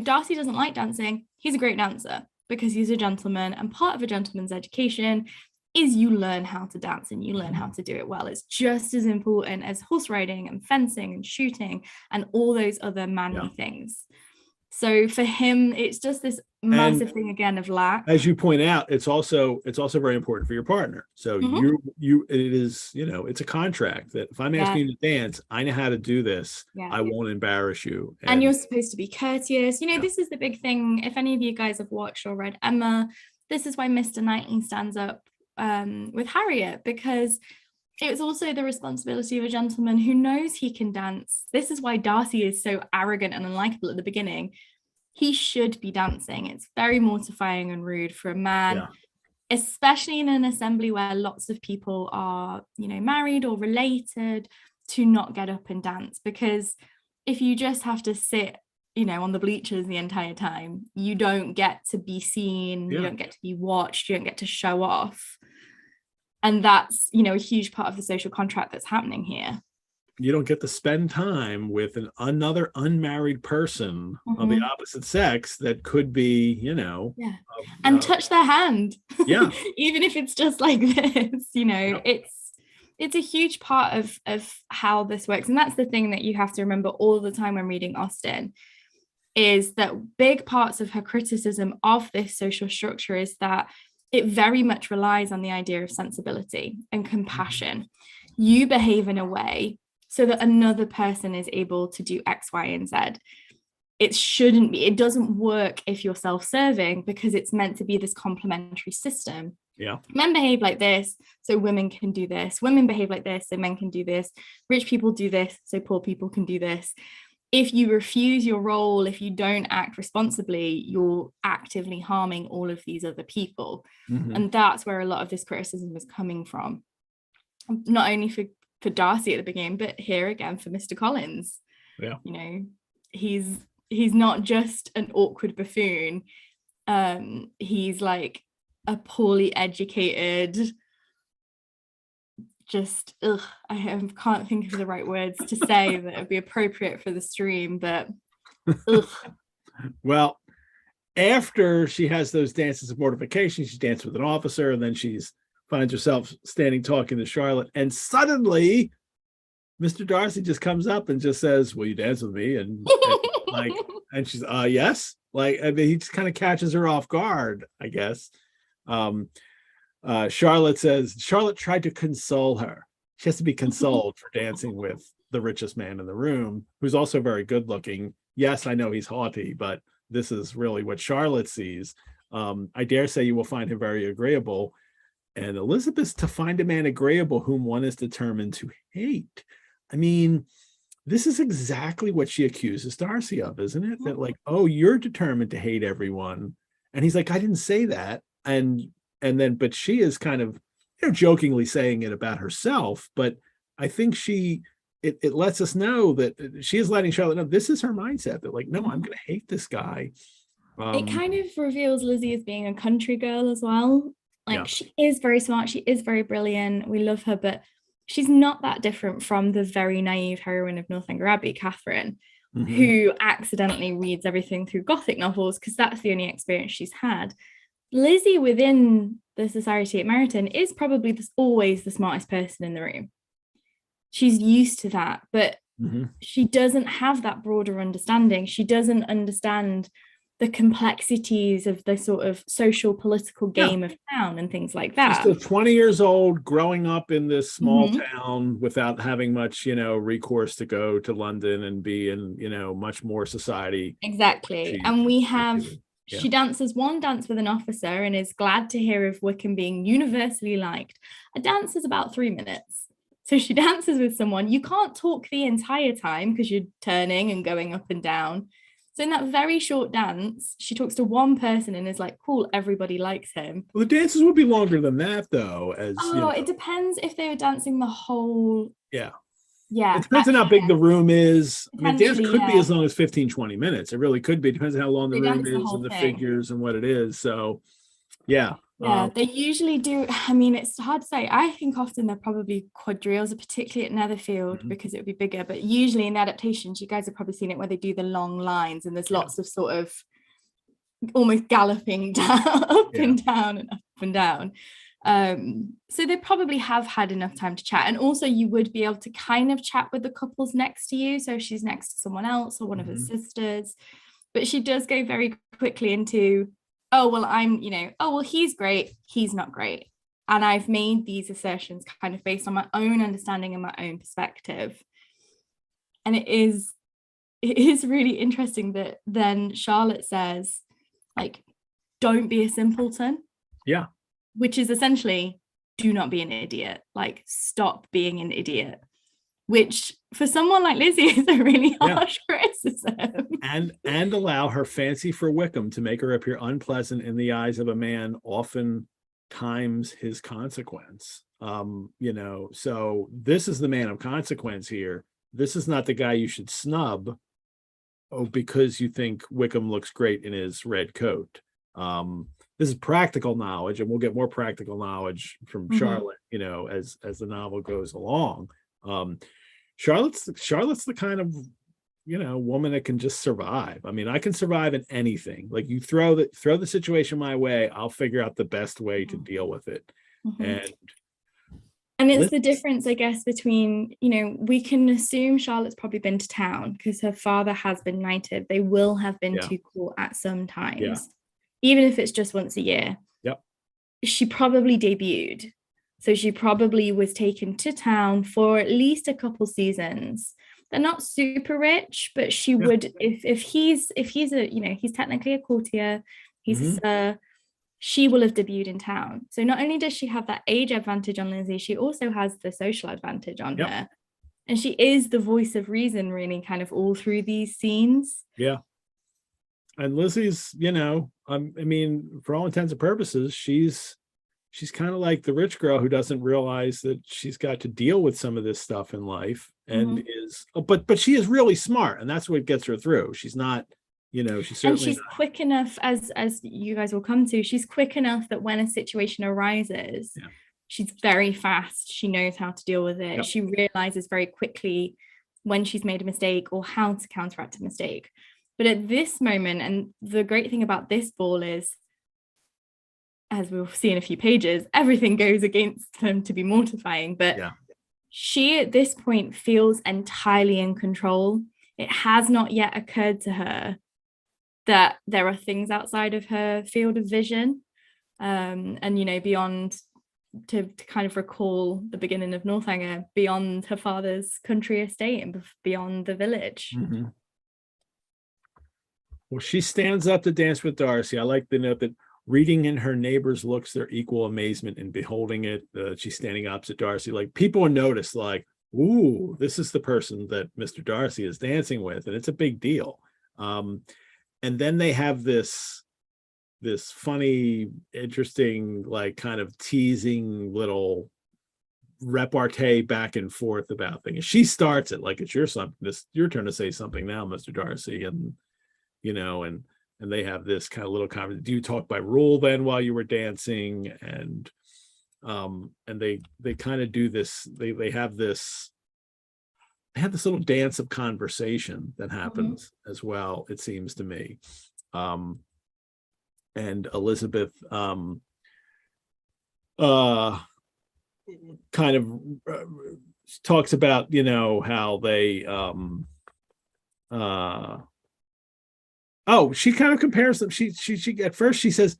Speaker 3: Darcy doesn't like dancing. He's a great dancer because he's a gentleman, and part of a gentleman's education is you learn how to dance and you learn how to do it well. It's just as important as horse riding and fencing and shooting and all those other manly things. So for him, it's just this massive thing again of lack.
Speaker 1: As you point out, it's also very important for your partner. So it is, it's a contract that if I'm asking you to dance, I know how to do this. I won't embarrass you.
Speaker 3: And you're supposed to be courteous. This is the big thing. If any of you guys have watched or read Emma, this is why Mr. Knightley stands up with Harriet, because it's also the responsibility of a gentleman who knows he can dance. This is why Darcy is so arrogant and unlikable at the beginning. He should be dancing. It's very mortifying and rude for a man, especially in an assembly where lots of people are, married or related, to not get up and dance. Because if you just have to sit, on the bleachers the entire time, you don't get to be seen, you don't get to be watched, you don't get to show off. And that's, a huge part of the social contract that's happening here.
Speaker 1: You don't get to spend time with another unmarried person of the opposite sex that could be,
Speaker 3: and touch their hand.
Speaker 1: Yeah.
Speaker 3: Even if it's just like this, it's a huge part of how this works. And that's the thing that you have to remember all the time when reading Austen, is that big parts of her criticism of this social structure is that it very much relies on the idea of sensibility and compassion. You behave in a way so that another person is able to do X, Y, and Z. It doesn't work if you're self-serving, because it's meant to be this complementary system.
Speaker 1: Yeah.
Speaker 3: Men behave like this, so women can do this. Women behave like this, so men can do this. Rich people do this, so poor people can do this. If you refuse your role, if you don't act responsibly, you're actively harming all of these other people. And that's where a lot of this criticism is coming from. Not only for Darcy at the beginning, but here again for Mr. Collins.
Speaker 1: Yeah.
Speaker 3: He's not just an awkward buffoon. He's like a poorly educated, just I can't think of the right words to say that would be appropriate for the stream, but
Speaker 1: well, after she has those dances of mortification, she dances with an officer, and then she's finds herself standing talking to Charlotte, and suddenly Mr. Darcy just comes up and just says, "Will you dance with me?" And she's yes, he just kind of catches her off guard, I guess. Charlotte says Charlotte tried to console her. She has to be consoled for dancing with the richest man in the room, who's also very good looking. Yes, I know he's haughty, but this is really what Charlotte sees. I dare say you will find him very agreeable. And Elizabeth, to find a man agreeable whom one is determined to hate. I mean, this is exactly what she accuses Darcy of, isn't it? That you're determined to hate everyone. And he's like, I didn't say that. But she is kind of, jokingly saying it about herself. But I think it lets us know that she is letting Charlotte know this is her mindset, that no, I'm going to hate this guy.
Speaker 3: It kind of reveals Lizzie as being a country girl as well. She is very smart. She is very brilliant. We love her, but she's not that different from the very naive heroine of Northanger Abbey, Catherine, who accidentally reads everything through Gothic novels because that's the only experience she's had. Lizzie within the society at Meryton is probably always the smartest person in the room. She's used to that, but she doesn't have that broader understanding. She doesn't understand the complexities of the sort of social political game of town and things like that.
Speaker 1: She's still 20 years old, growing up in this small town without having much, recourse to go to London and be in, much more society.
Speaker 3: Exactly. And we have, she dances one dance with an officer and is glad to hear of Wickham being universally liked. A dance is about 3 minutes. So she dances with someone. You can't talk the entire time because you're turning and going up and down. So in that very short dance, she talks to one person and is like, cool, everybody likes him.
Speaker 1: Well, the dances would be longer than that, though.
Speaker 3: It depends if they were dancing the whole...
Speaker 1: Yeah.
Speaker 3: It
Speaker 1: depends on how big the room is. I mean, dance could be as long as 15, 20 minutes. It really could be. It depends on how long the room is and the figures and what it is. So, yeah.
Speaker 3: Yeah, they usually do. I mean, it's hard to say. I think often they're probably quadrilles, particularly at Netherfield, because it would be bigger. But usually in the adaptations, you guys have probably seen it where they do the long lines and there's lots of sort of almost galloping down, up and down and up and down. So they probably have had enough time to chat. And also you would be able to kind of chat with the couples next to you. So if she's next to someone else or one of her sisters, But she does go very quickly into, oh, well, he's great, he's not great. And I've made these assertions kind of based on my own understanding and my own perspective. And it is really interesting that then Charlotte says, like, don't be a simpleton.
Speaker 1: Yeah.
Speaker 3: Which is essentially, do not be an idiot. Like, stop being an idiot. Which for someone like Lizzie is a really harsh criticism.
Speaker 1: And allow her fancy for Wickham to make her appear unpleasant in the eyes of a man often times his consequence. So this is the man of consequence here. This is not the guy you should snub because you think Wickham looks great in his red coat. This is practical knowledge, and we'll get more practical knowledge from Charlotte, as the novel goes along. Charlotte's the kind of woman that can just survive. I mean, I can survive in anything. Like, you throw the situation my way, I'll figure out the best way to deal with it.
Speaker 3: And it's the difference, I guess, between, we can assume Charlotte's probably been to town because her father has been knighted. They will have been to court at some times, even if it's just once a year.
Speaker 1: Yep.
Speaker 3: She probably debuted. So she probably was taken to town for at least a couple seasons. They're not super rich, but she would, if he's he's technically a courtier, he's a sir, she will have debuted in town. So not only does she have that age advantage on Lizzie, she also has the social advantage on her. And she is the voice of reason, really, kind of all through these scenes.
Speaker 1: Yeah. And Lizzie's, I mean, for all intents and purposes, she's kind of like the rich girl who doesn't realize that she's got to deal with some of this stuff in life, and but she is really smart, and that's what gets her through. She's not, she's certainly, and
Speaker 3: she's quick enough, as you guys will come to, she's quick enough that when a situation arises, she's very fast. She knows how to deal with it. She realizes very quickly when she's made a mistake or how to counteract a mistake. But at this moment, and the great thing about this ball is, as we'll see in a few pages, everything goes against them to be mortifying. But she, at this point, feels entirely in control. It has not yet occurred to her that there are things outside of her field of vision. And, beyond, to kind of recall the beginning of Northanger, beyond her father's country estate and beyond the village.
Speaker 1: Well, she stands up to dance with Darcy. I like the note that reading in her neighbors' looks their equal amazement in beholding it. She's standing opposite Darcy. Like, people notice, like, ooh, this is the person that Mr. Darcy is dancing with, and it's a big deal. And then they have this funny, interesting, like, kind of teasing little repartee back and forth about things. She starts it like, it's your turn to say something now, Mr. Darcy, and and they have this kind of little conversation. Do you talk by rule then while you were dancing? And they kind of do this. They have this little dance of conversation that happens as well, it seems to me. And Elizabeth kind of talks about how they she kind of compares them. She at first she says,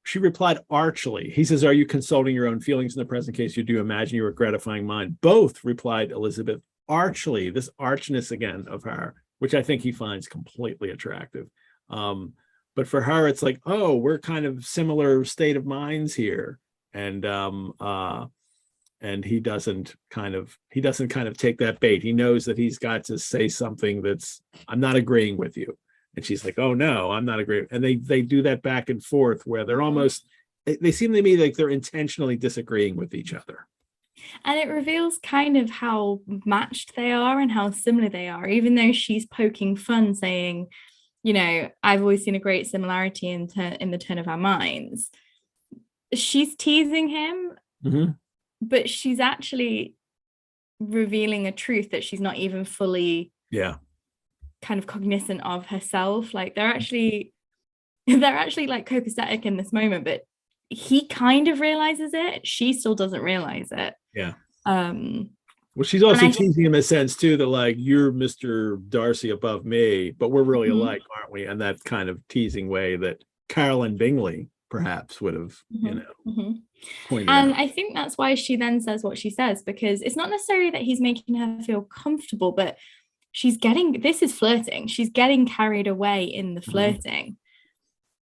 Speaker 1: she replied archly. He says, are you consulting your own feelings in the present case? You do imagine you were gratifying mine. Both, replied Elizabeth archly. This archness again of her, which I think he finds completely attractive. But for her, it's like, oh, we're kind of similar state of minds here. And he doesn't kind of take that bait. He knows that he's got to say something that's, I'm not agreeing with you. And she's like, oh no, I'm not agreeing. And they do that back and forth where they're almost, they seem to me like they're intentionally disagreeing with each other.
Speaker 3: And it reveals kind of how matched they are and how similar they are, even though she's poking fun saying, I've always seen a great similarity in the turn of our minds. She's teasing him, but she's actually revealing a truth that she's not even fully kind of cognizant of herself. Like they're actually like copacetic in this moment, but he kind of realizes it. She still doesn't realize it.
Speaker 1: Well, she's also teasing him in a sense too, that like, you're Mr. Darcy above me, but we're really alike, aren't we? And that kind of teasing way that Carolyn Bingley perhaps would have, pointed
Speaker 3: and
Speaker 1: out.
Speaker 3: I think that's why she then says what she says, because it's not necessarily that he's making her feel comfortable, but this is flirting. She's getting carried away in the flirting.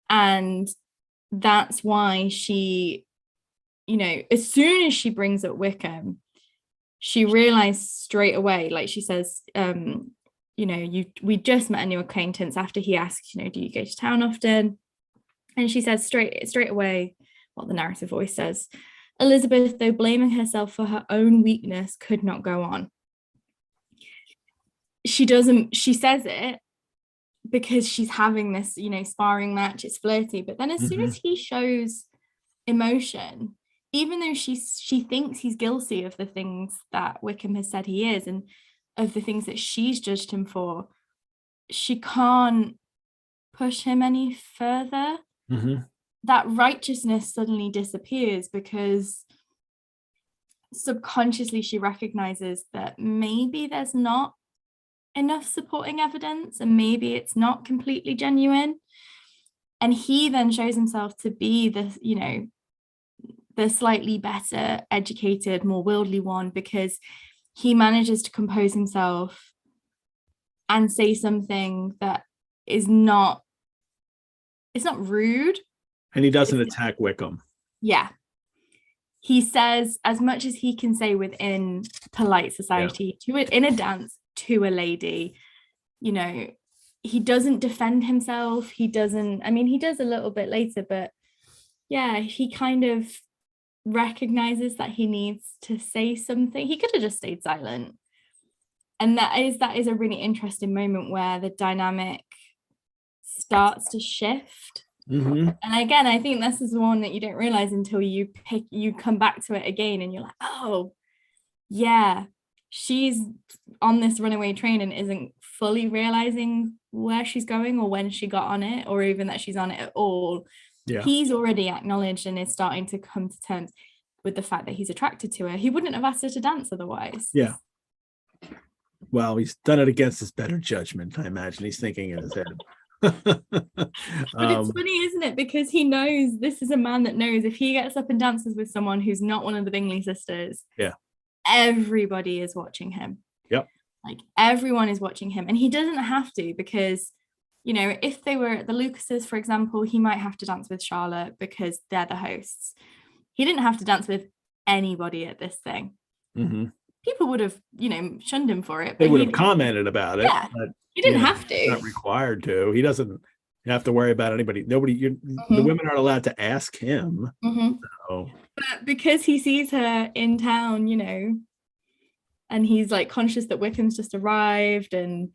Speaker 3: And that's why she, as soon as she brings up Wickham, she realized straight away, like she says, we just met a new acquaintance, after he asked, do you go to town often? And she says straight away what the narrative voice says: Elizabeth, though blaming herself for her own weakness, could not go on. She says it because she's having this, sparring match, it's flirty. But then as soon as he shows emotion, even though she thinks he's guilty of the things that Wickham has said he is, and of the things that she's judged him for, she can't push him any further. That righteousness suddenly disappears, because subconsciously she recognizes that maybe there's not enough supporting evidence, and maybe it's not completely genuine. And he then shows himself to be the slightly better educated, more worldly one, because he manages to compose himself and say something that is not, it's not rude.
Speaker 1: And he doesn't attack Wickham.
Speaker 3: Yeah. He says as much as he can say within polite society, in a dance, to a lady. He doesn't defend himself. He does a little bit later, but he kind of recognizes that he needs to say something. He could have just stayed silent. And that is a really interesting moment where the dynamic starts to shift. And again, I think this is one that you don't realize until you come back to it again, and you're like, oh yeah, she's on this runaway train and isn't fully realizing where she's going or when she got on it, or even that she's on it at all. He's already acknowledged and is starting to come to terms with the fact that he's attracted to her. He wouldn't have asked her to dance otherwise.
Speaker 1: Well, he's done it against his better judgment, I imagine. He's thinking in his head.
Speaker 3: But it's funny, isn't it? Because he knows, this is a man that knows if he gets up and dances with someone who's not one of the Bingley sisters, everybody is watching him. Like, everyone is watching him, and he doesn't have to, because if they were at the Lucases, for example, he might have to dance with Charlotte because they're the hosts. He didn't have to dance with anybody at this thing. People would have shunned him for it, but
Speaker 1: they would have commented about it. But,
Speaker 3: he didn't have to.
Speaker 1: Not required to. He doesn't have to worry about anybody. The women aren't allowed to ask him. So.
Speaker 3: But because he sees her in town, and he's like conscious that Wickham's just arrived, and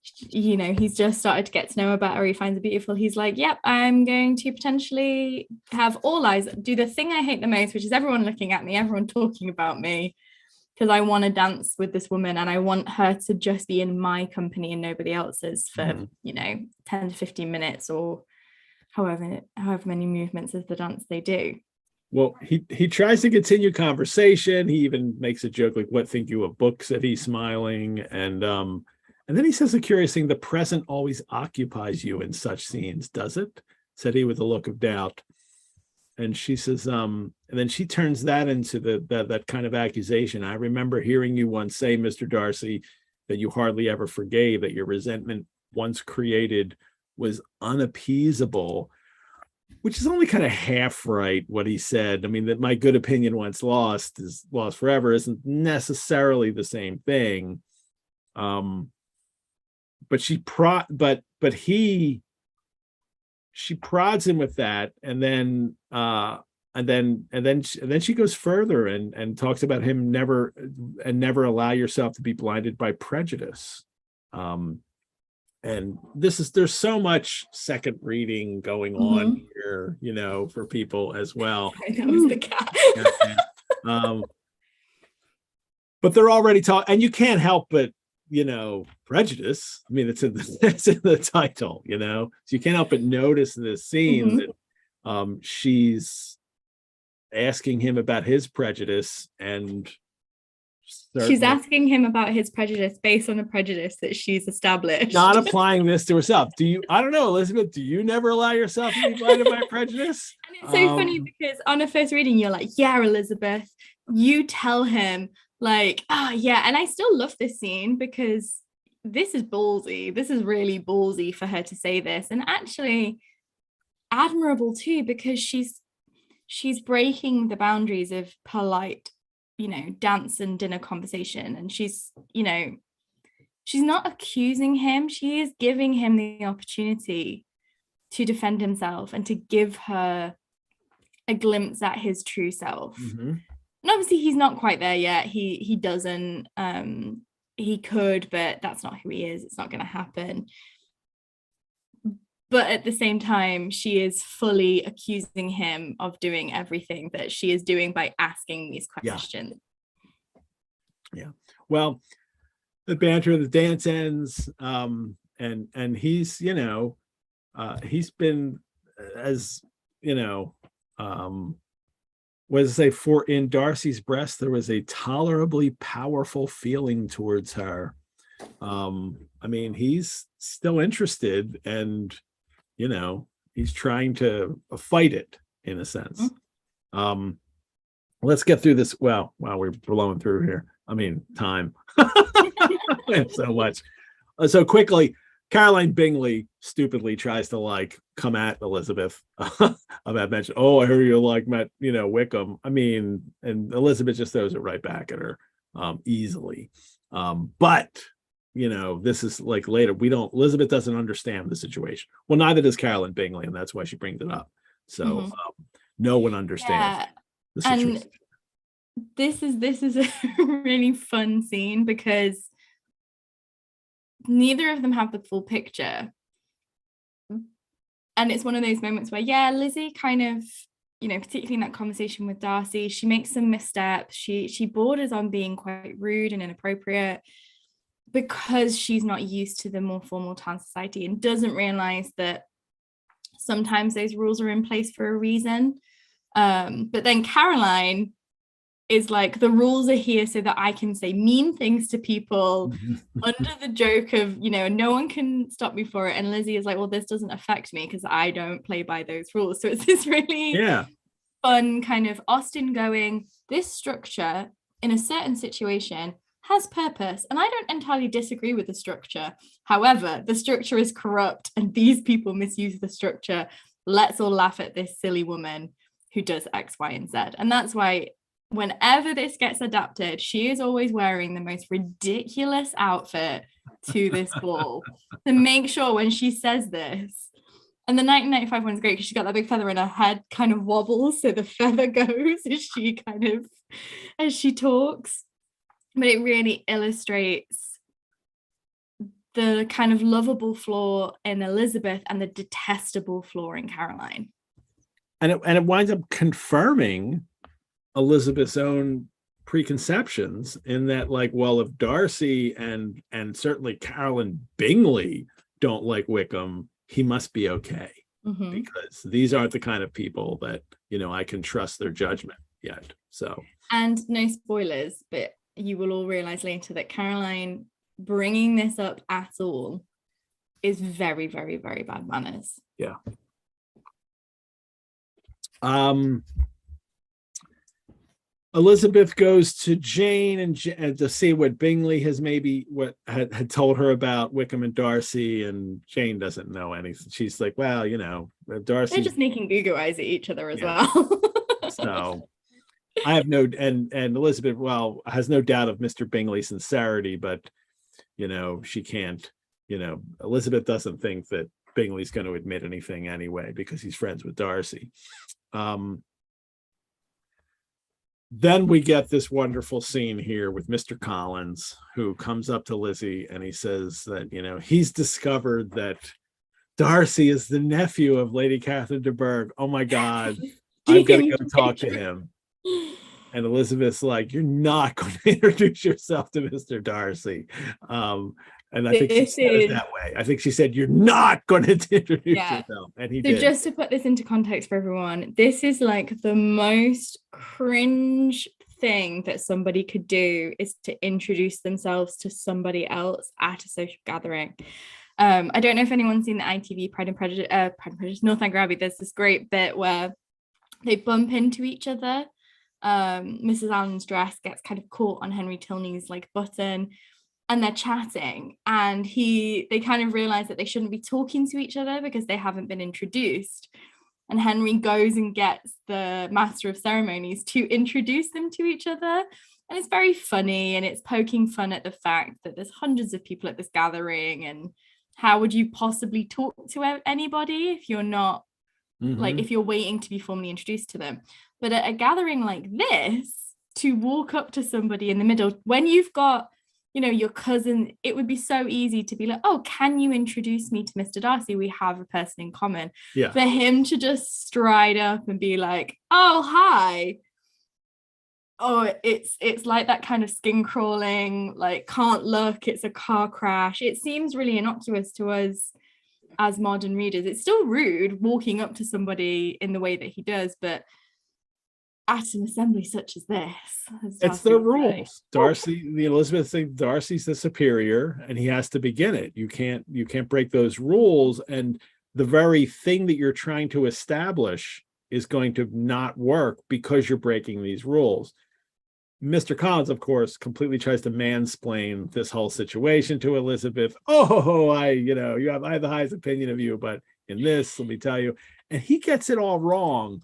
Speaker 3: he's just started to get to know her better, he finds her beautiful, he's like, yep, I'm going to potentially have all eyes, do the thing I hate the most, which is everyone looking at me, everyone talking about me, because I want to dance with this woman, and I want her to just be in my company and nobody else's for 10 to 15 minutes, or however many movements of the dance they do.
Speaker 1: Well, he tries to continue conversation. He even makes a joke like, what think you of books? That he's smiling. And then he says a curious thing: the present always occupies you in such scenes, does it? Said he with a look of doubt. And she says, and then she turns that into that kind of accusation. I remember hearing you once say, Mr. Darcy, that you hardly ever forgave, that your resentment once created was unappeasable, which is only kind of half right what he said. I mean, that my good opinion once lost is lost forever isn't necessarily the same thing. But she prods him with that, and then she goes further and talks about him never allow yourself to be blinded by prejudice. And there's so much second reading going on here, for people as well.
Speaker 3: That was the cat.
Speaker 1: But they're already talking, and you can't help but prejudice. I mean, it's in the title, so you can't help but notice in this scene that she's asking him about his prejudice, and
Speaker 3: She's asking him about his prejudice based on the prejudice that she's established.
Speaker 1: Not applying this to herself. I don't know, Elizabeth, do you never allow yourself to be blinded by prejudice?
Speaker 3: And it's so funny because on a first reading, you're like, yeah, Elizabeth, you tell him like, yeah. And I still love this scene because this is ballsy. This is really ballsy for her to say this. And actually admirable too, because she's breaking the boundaries of polite, dance and dinner conversation. And she's not accusing him. She is giving him the opportunity to defend himself and to give her a glimpse at his true self.
Speaker 1: Mm-hmm.
Speaker 3: And obviously he's not quite there yet. He doesn't, he could, but that's not who he is. It's not going to happen. But at the same time, she is fully accusing him of doing everything that she is doing by asking these questions.
Speaker 1: Yeah. Well, the banter of the dance ends, and he's, he's been, as what does it say? For in Darcy's breast there was a tolerably powerful feeling towards her. I mean, he's still interested, and he's trying to fight it in a sense. Let's get through this. Well, while we're blowing through here, I mean, time. So much. So quickly, Caroline Bingley stupidly tries to come at Elizabeth about mention. Oh, I heard you met, Wickham. I mean, and Elizabeth just throws it right back at her easily. But this is later. Elizabeth doesn't understand the situation. Well, neither does Caroline Bingley, and that's why she brings it up. So no one understands the situation.
Speaker 3: And this is a really fun scene because neither of them have the full picture. And it's one of those moments where, Lizzie kind of, particularly in that conversation with Darcy, she makes some missteps. She borders on being quite rude and inappropriate because she's not used to the more formal town society and doesn't realize that sometimes those rules are in place for a reason. But then Caroline is like, the rules are here so that I can say mean things to people under the joke of, no one can stop me for it. And Lizzie is like, well, this doesn't affect me because I don't play by those rules. So it's this really fun kind of Austen going, this structure in a certain situation has purpose. And I don't entirely disagree with the structure. However, the structure is corrupt and these people misuse the structure. Let's all laugh at this silly woman who does X, Y, and Z. And that's why whenever this gets adapted, she is always wearing the most ridiculous outfit to this ball to make sure when she says this. And the 1995 one's great because she's got that big feather in her head kind of wobbles, so the feather goes as she talks. But it really illustrates the kind of lovable flaw in Elizabeth and the detestable flaw in Caroline.
Speaker 1: And it winds up confirming Elizabeth's own preconceptions in that, if Darcy and certainly Caroline Bingley don't like Wickham, he must be okay, because these aren't the kind of people that I can trust their judgment yet. So, and
Speaker 3: no spoilers, but you will all realize later that Caroline bringing this up at all is very, very, very bad manners.
Speaker 1: Yeah. Elizabeth goes to Jane and to see what Bingley has had told her about Wickham and Darcy, and Jane doesn't know anything. She's like, well, Darcy.
Speaker 3: They're just making Google eyes at each other as well.
Speaker 1: So I have and Elizabeth, has no doubt of Mr. Bingley's sincerity, but she can't, Elizabeth doesn't think that Bingley's going to admit anything anyway because he's friends with Darcy. Then we get this wonderful scene here with Mr. Collins, who comes up to Lizzie and he says that, he's discovered that Darcy is the nephew of Lady Catherine de Bourgh. Oh my God, I'm going to go talk to him. And Elizabeth's like, you're not going to introduce yourself to Mr. Darcy. And I think she said it that way. I think she said, you're not going to introduce yourself. And he did.
Speaker 3: Just to put this into context for everyone, this is the most cringe thing that somebody could do is to introduce themselves to somebody else at a social gathering. I don't know if anyone's seen the ITV Pride and Prejudice, Northanger Abbey. There's this great bit where they bump into each other. Mrs. Allen's dress gets kind of caught on Henry Tilney's like button, and they're chatting, and they kind of realize that they shouldn't be talking to each other because they haven't been introduced. And Henry goes and gets the master of ceremonies to introduce them to each other. And it's very funny, and it's poking fun at the fact that there's hundreds of people at this gathering, and how would you possibly talk to anybody if you're not like, if you're waiting to be formally introduced to them. But at a gathering like this, to walk up to somebody in the middle, when you've got, you know, your cousin, it would be so easy to be like, oh, can you introduce me to Mr. Darcy? We have a person in common.
Speaker 1: Yeah.
Speaker 3: For him to just stride up and be like, oh, hi. Oh, it's like that kind of skin crawling, like, can't look, it's a car crash. It seems really innocuous to us as modern readers. It's still rude walking up to somebody in the way that he does, but at an assembly such as this,
Speaker 1: it's the rules. Darcy, the Elizabeth thing, Darcy's the superior, and he has to begin it. You can't break those rules, and the very thing that you're trying to establish is going to not work because you're breaking these rules. Mr. Collins, of course, completely tries to mansplain this whole situation to Elizabeth. Oh, I have the highest opinion of you, but in this, let me tell you, and he gets it all wrong.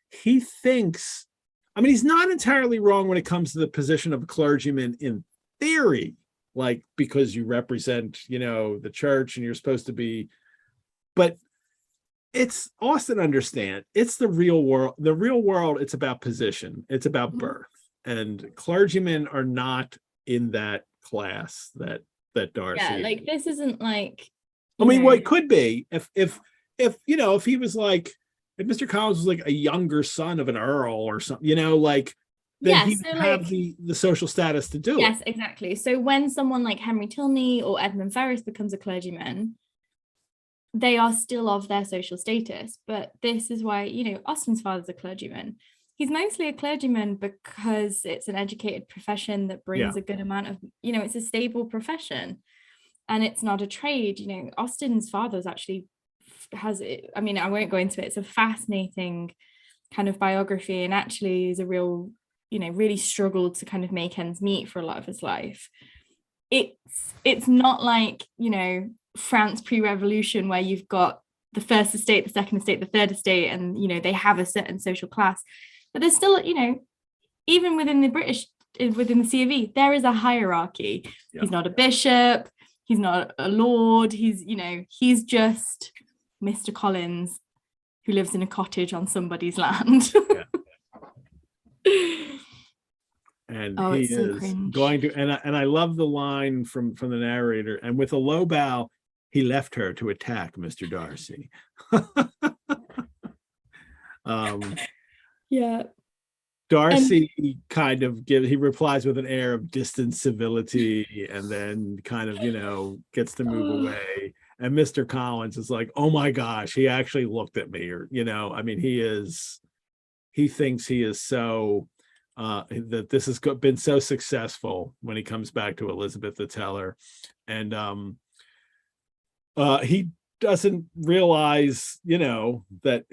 Speaker 1: He thinks, I mean, he's not entirely wrong when it comes to the position of a clergyman in theory, like, because you represent, you know, the church and you're supposed to be, but it's Austen understand. It's the real world. The real world, it's about position. It's about birth. And clergymen are not in that class that Darcy.
Speaker 3: Yeah, like, this isn't like,
Speaker 1: I mean, what it could be if you know, if he was like, if Mr. Collins was like a younger son of an earl or something, you know, like, then he would have the social status to do it.
Speaker 3: Yes, exactly. So when someone like Henry Tilney or Edmund Ferrars becomes a clergyman, they are still of their social status. But this is why, you know, Austen's father's a clergyman. He's mostly a clergyman because it's an educated profession that brings a good amount of, you know, it's a stable profession and it's not a trade. You know, Austen's father's actually has it. I mean, I won't go into it. It's a fascinating kind of biography, and actually is a real, you know, really struggled to kind of make ends meet for a lot of his life. It's not like, you know, France pre-revolution where you've got the first estate, the second estate, the third estate, and, you know, they have a certain social class. But there's still, you know, even within the C of E, there is a hierarchy. Yeah. He's not a bishop, he's not a lord, he's, you know, he's just Mr. Collins who lives in a cottage on somebody's land.
Speaker 1: And he is going to, and I love the line from the narrator, and with a low bow, he left her to attack Mr. Darcy.
Speaker 3: Yeah.
Speaker 1: Darcy kind of he replies with an air of distant civility, and then kind of, you know, gets to move away. And Mr. Collins is like, oh my gosh, he actually looked at me, or, you know, I mean, he thinks he is so, that this has been so successful when he comes back to Elizabeth to tell her. And he doesn't realize, you know, that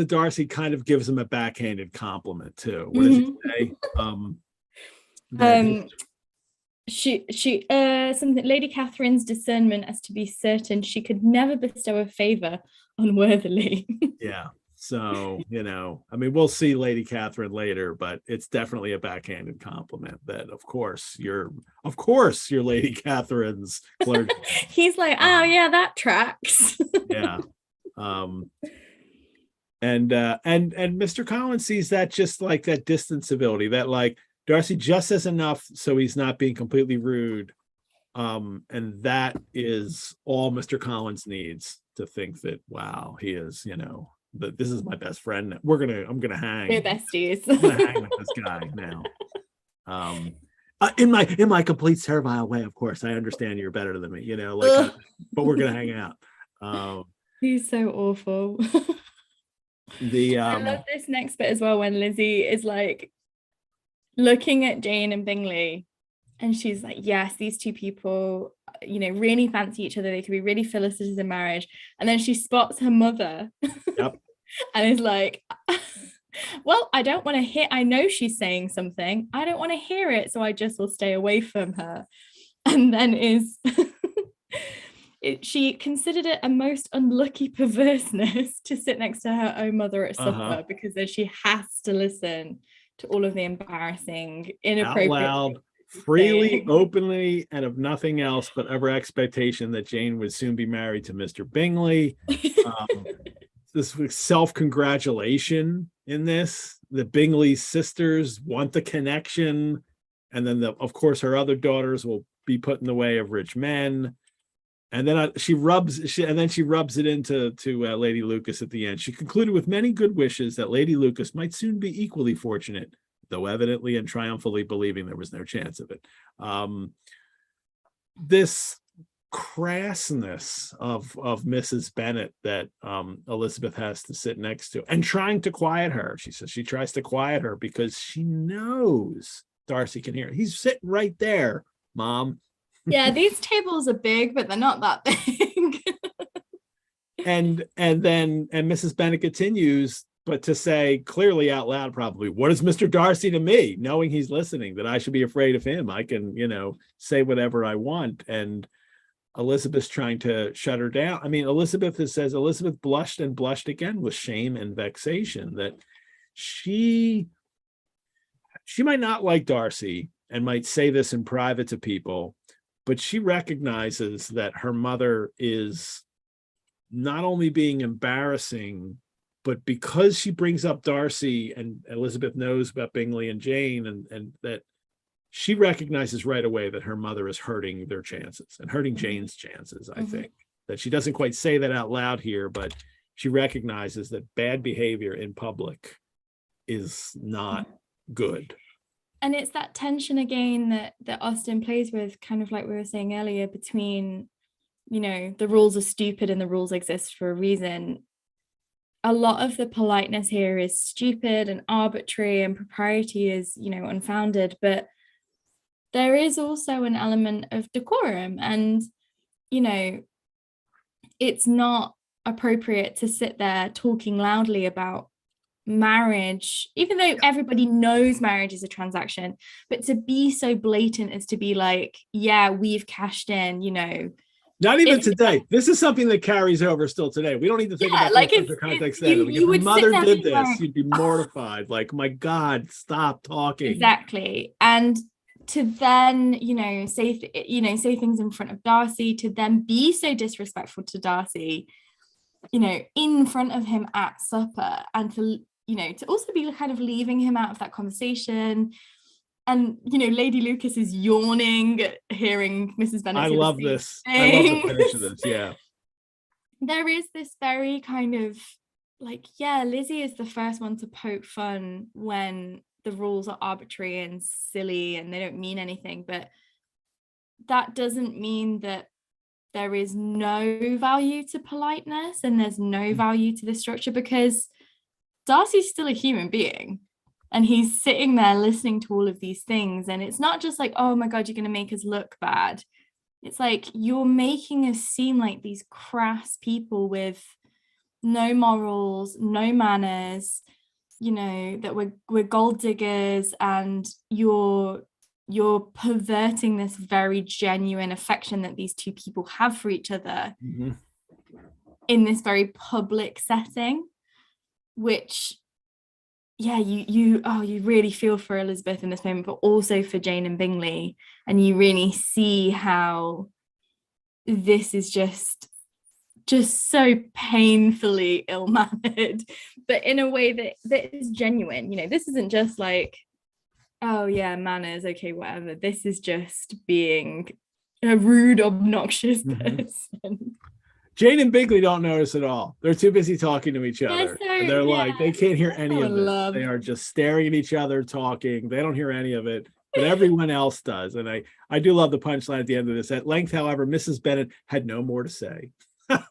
Speaker 1: Darcy kind of gives him a backhanded compliment too. What does he say?
Speaker 3: She something, Lady Catherine's discernment as to be certain she could never bestow a favor unworthily. Yeah.
Speaker 1: So, you know, I mean, we'll see Lady Catherine later, but it's definitely a backhanded compliment that, of course, you're Lady Catherine's clergy.
Speaker 3: He's like, oh yeah, that tracks.
Speaker 1: Yeah. And Mr. Collins sees that, just like that distant civility, that like Darcy just says enough so he's not being completely rude. And that is all Mr. Collins needs to think that, wow, he is, you know, that this is my best friend. I'm gonna hang.
Speaker 3: We're besties.
Speaker 1: I'm gonna hang with this guy now. In my complete servile way, of course. I understand you're better than me, you know, like, but we're gonna hang out.
Speaker 3: He's so awful. I love this next bit as well, when Lizzie is like, looking at Jane and Bingley, and she's like, yes, these two people, really fancy each other. They could be really felicitous in marriage. And then she spots her mother.
Speaker 1: Yep.
Speaker 3: And is like, well, I don't want to hear, I know she's saying something. I don't want to hear it. So I just will stay away from her. And then she considered it a most unlucky perverseness to sit next to her own mother at supper, because then she has to listen to all of the embarrassing, inappropriate,
Speaker 1: out loud, freely, openly, and of nothing else but ever expectation that Jane would soon be married to Mr. Bingley. This self-congratulation in this. The Bingley sisters want the connection, and then of course her other daughters will be put in the way of rich men. And then she rubs it into Lady Lucas at the end. She concluded with many good wishes that Lady Lucas might soon be equally fortunate, though evidently and triumphantly believing there was no chance of it. This crassness of Mrs. Bennett that Elizabeth has to sit next to, and trying to quiet her. She says she tries to quiet her because she knows Darcy can hear it. He's sitting right there, Mom.
Speaker 3: Yeah, these tables are big, but they're not that big.
Speaker 1: and Mrs. Bennett continues, but to say clearly out loud, probably, what is Mr. Darcy to me? Knowing he's listening, that I should be afraid of him. I can, say whatever I want. And Elizabeth's trying to shut her down. I mean, Elizabeth blushed and blushed again with shame and vexation that she might not like Darcy and might say this in private to people, but she recognizes that her mother is not only being embarrassing, but because she brings up Darcy and Elizabeth knows about Bingley and Jane, and that she recognizes right away that her mother is hurting their chances and hurting Jane's chances. I think that she doesn't quite say that out loud here, but she recognizes that bad behavior in public is not good.
Speaker 3: And it's that tension again that Austen plays with, kind of like we were saying earlier, between, the rules are stupid and the rules exist for a reason. A lot of the politeness here is stupid and arbitrary, and propriety is, unfounded. But there is also an element of decorum, and, it's not appropriate to sit there talking loudly about marriage, even though everybody knows marriage is a transaction, but to be so blatant as to be like, yeah, we've cashed in,
Speaker 1: Not even today. This is something that carries over still today. We don't need to think about the context then. If your mother did this, like, you'd be mortified. Like, my God, stop talking.
Speaker 3: Exactly. And to then, say things in front of Darcy, to then be so disrespectful to Darcy, in front of him at supper, and to also be kind of leaving him out of that conversation. And, Lady Lucas is yawning, hearing Mrs. Bennett.
Speaker 1: I love this. I love the finish of this. Yeah.
Speaker 3: There is this very kind of like, yeah, Lizzie is the first one to poke fun when the rules are arbitrary and silly and they don't mean anything. But that doesn't mean that there is no value to politeness and there's no value to the structure, because Darcy's still a human being. And he's sitting there listening to all of these things. And it's not just like, oh my God, you're going to make us look bad. It's like, you're making us seem like these crass people with no morals, no manners, that we're gold diggers, and you're perverting this very genuine affection that these two people have for each other in this very public setting, which, yeah, you really feel for Elizabeth in this moment, but also for Jane and Bingley, and you really see how this is just so painfully ill-mannered, but in a way that is genuine. This isn't just like, oh yeah, manners, okay, whatever. This is just being a rude, obnoxious person.
Speaker 1: Jane and Bingley don't notice at all. They're too busy talking to each other. And they're like, they can't hear any of this. They are just staring at each other, talking. They don't hear any of it, but everyone else does. And I do love the punchline at the end of this. At length, however, Mrs. Bennett had no more to say.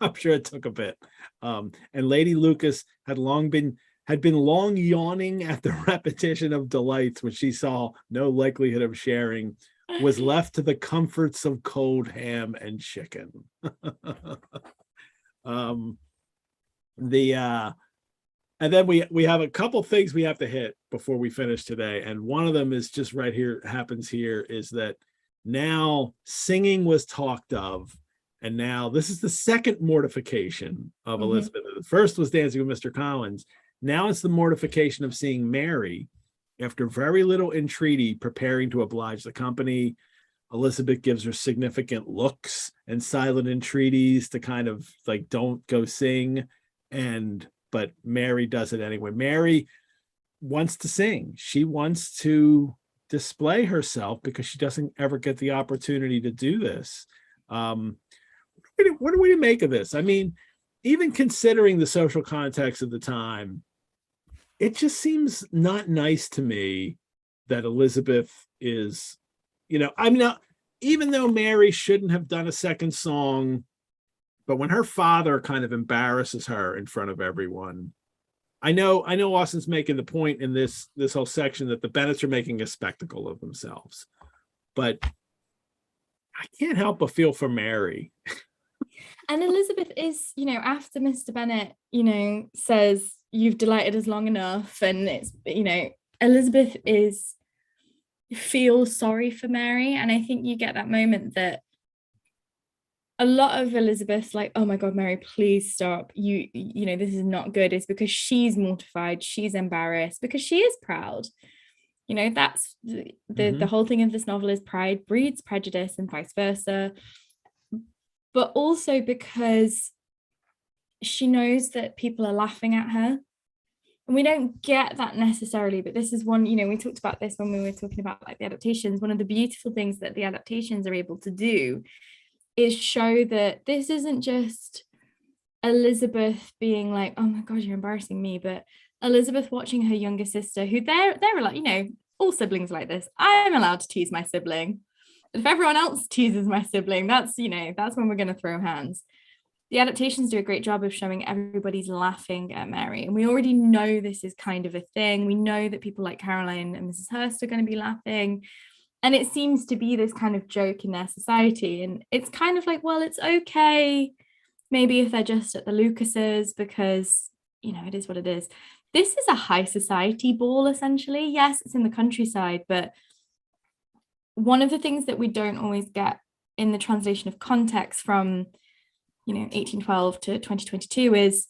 Speaker 1: I'm sure it took a bit. And Lady Lucas had long been had been long yawning at the repetition of delights which she saw no likelihood of sharing, was left to the comforts of cold ham and chicken. And then we have a couple things we have to hit before we finish today. And one of them is just right here, happens here, is that now singing was talked of. And now this is the second mortification of Elizabeth. The first was dancing with Mr. Collins. Now it's the mortification of seeing Mary, after very little entreaty, preparing to oblige the company. Elizabeth gives her significant looks and silent entreaties to kind of like, don't go sing. But Mary does it anyway. Mary wants to sing. She wants to display herself because she doesn't ever get the opportunity to do this. What do we make of this? I mean, even considering the social context of the time, it just seems not nice to me that Elizabeth is, even though Mary shouldn't have done a second song, but when her father kind of embarrasses her in front of everyone, I know Austen's making the point in this whole section that the Bennets are making a spectacle of themselves, but I can't help but feel for Mary.
Speaker 3: And Elizabeth is, after Mr. Bennett, says, you've delighted us long enough. And it's, Elizabeth feels sorry for Mary. And I think you get that moment that a lot of Elizabeth's like, oh my God, Mary, please stop. You know, this is not good. It's because she's mortified. She's embarrassed because she is proud. That's the whole thing of this novel is pride breeds prejudice and vice versa. But also because she knows that people are laughing at her. And we don't get that necessarily, but this is one, we talked about this when we were talking about like the adaptations. One of the beautiful things that the adaptations are able to do is show that this isn't just Elizabeth being like, oh my God, you're embarrassing me, but Elizabeth watching her younger sister, who they're like, all siblings like this. I'm allowed to tease my sibling. If everyone else teases my sibling, that's when we're going to throw hands. The adaptations do a great job of showing everybody's laughing at Mary. And we already know this is kind of a thing. We know that people like Caroline and Mrs. Hurst are going to be laughing. And it seems to be this kind of joke in their society. And it's kind of like, well, it's okay, maybe if they're just at the Lucases, because, it is what it is. This is a high society ball, essentially. Yes, it's in the countryside, but one of the things that we don't always get in the translation of context from 1812 to 2022 is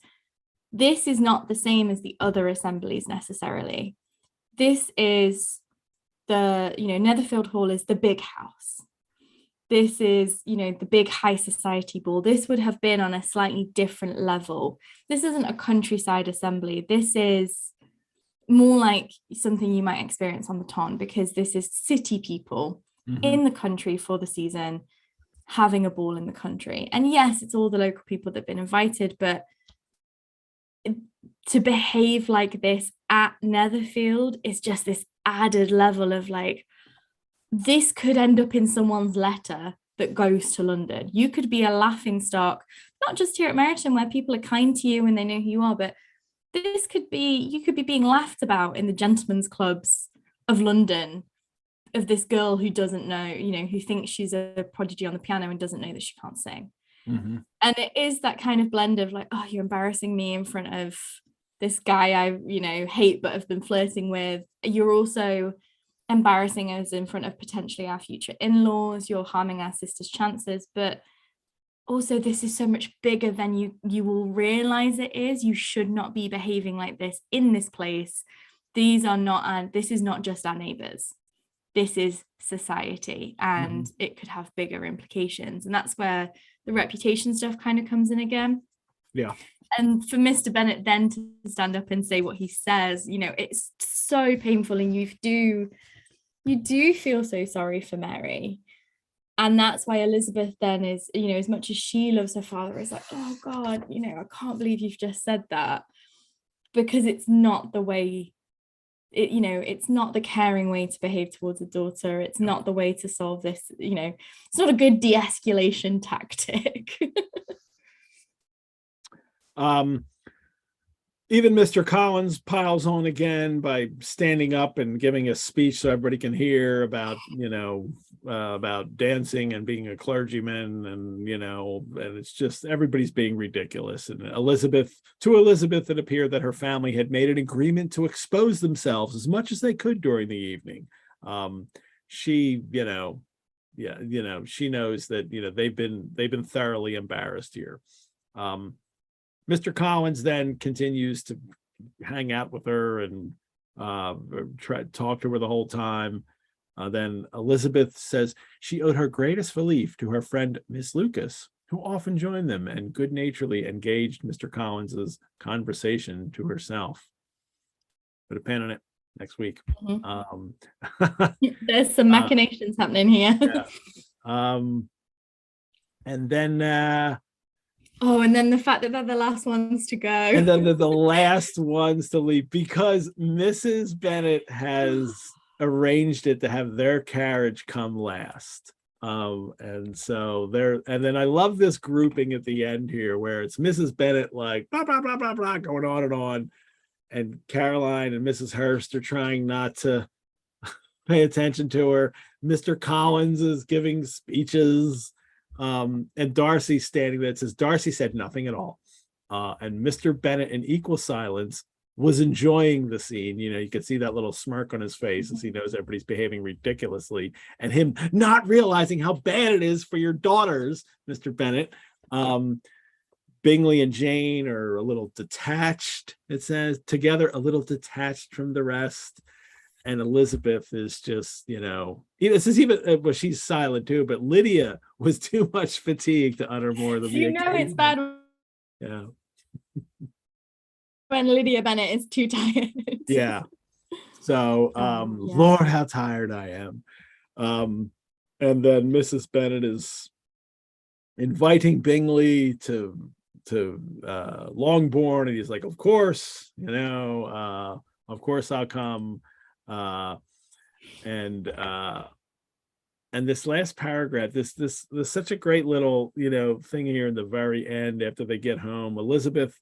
Speaker 3: this is not the same as the other assemblies necessarily. This is the, Netherfield Hall is the big house. This is, the big high society ball. This would have been on a slightly different level. This isn't a countryside assembly. This is more like something you might experience on the Ton, because this is city people in the country for the season having a ball in the country. And yes, it's all the local people that have been invited, but to behave like this at Netherfield is just this added level of like, this could end up in someone's letter that goes to London. You could be a laughing stock, not just here at Meryton where people are kind to you and they know who you are, but you could be being laughed about in the gentlemen's clubs of London, of this girl who doesn't know, who thinks she's a prodigy on the piano and doesn't know that she can't sing. And it is that kind of blend of like, oh, you're embarrassing me in front of this guy I, hate but have been flirting with. You're also embarrassing us in front of potentially our future in-laws. You're harming our sister's chances, but also this is so much bigger than you will realize it is. You should not be behaving like this in this place. This is not just our neighbors. This is society, and it could have bigger implications. And that's where the reputation stuff kind of comes in again.
Speaker 1: Yeah.
Speaker 3: And for Mr. Bennett then to stand up and say what he says, it's so painful, and you do feel so sorry for Mary. And that's why Elizabeth then is, as much as she loves her father, is like, oh God, I can't believe you've just said that, because it's not the way, it's not the caring way to behave towards a daughter. It's not the way to solve this, it's not a good de-escalation tactic.
Speaker 1: even Mr. Collins piles on again by standing up and giving a speech so everybody can hear about, about dancing and being a clergyman, and and it's just everybody's being ridiculous. And Elizabeth, it appeared that her family had made an agreement to expose themselves as much as they could during the evening. She, she knows that they've been thoroughly embarrassed here. Mr. Collins then continues to hang out with her and try to talk to her the whole time. Then Elizabeth says she owed her greatest relief to her friend Miss Lucas, who often joined them and good-naturedly engaged Mr. Collins's conversation to herself. Put a pin on it, next week.
Speaker 3: There's some machinations happening here.
Speaker 1: Yeah. And then
Speaker 3: and then the fact that they're the last ones to go.
Speaker 1: And then they're the last ones to leave because Mrs. Bennett has arranged it to have their carriage come last. And then I love this grouping at the end here where it's Mrs. Bennett like blah, blah, blah, blah, blah, going on. And Caroline and Mrs. Hurst are trying not to pay attention to her. Mr. Collins is giving speeches. And Darcy standing there. It says Darcy said nothing at all. And Mr. Bennett, in equal silence, was enjoying the scene. You could see that little smirk on his face as he knows everybody's behaving ridiculously, and him not realizing how bad it is for your daughters, Mr. Bennett. Bingley and Jane are a little detached, it says, together, a little detached from the rest. And Elizabeth is just, this is even, well, she's silent too, but Lydia was too much fatigued to utter more than
Speaker 3: it's bad.
Speaker 1: Yeah.
Speaker 3: When Lydia Bennett is too tired.
Speaker 1: Yeah. So, Lord, how tired I am. And then Mrs. Bennett is inviting Bingley to Longbourn, and he's like, of course, of course I'll come. And this last paragraph, this such a great little thing here in the very end after they get home. Elizabeth,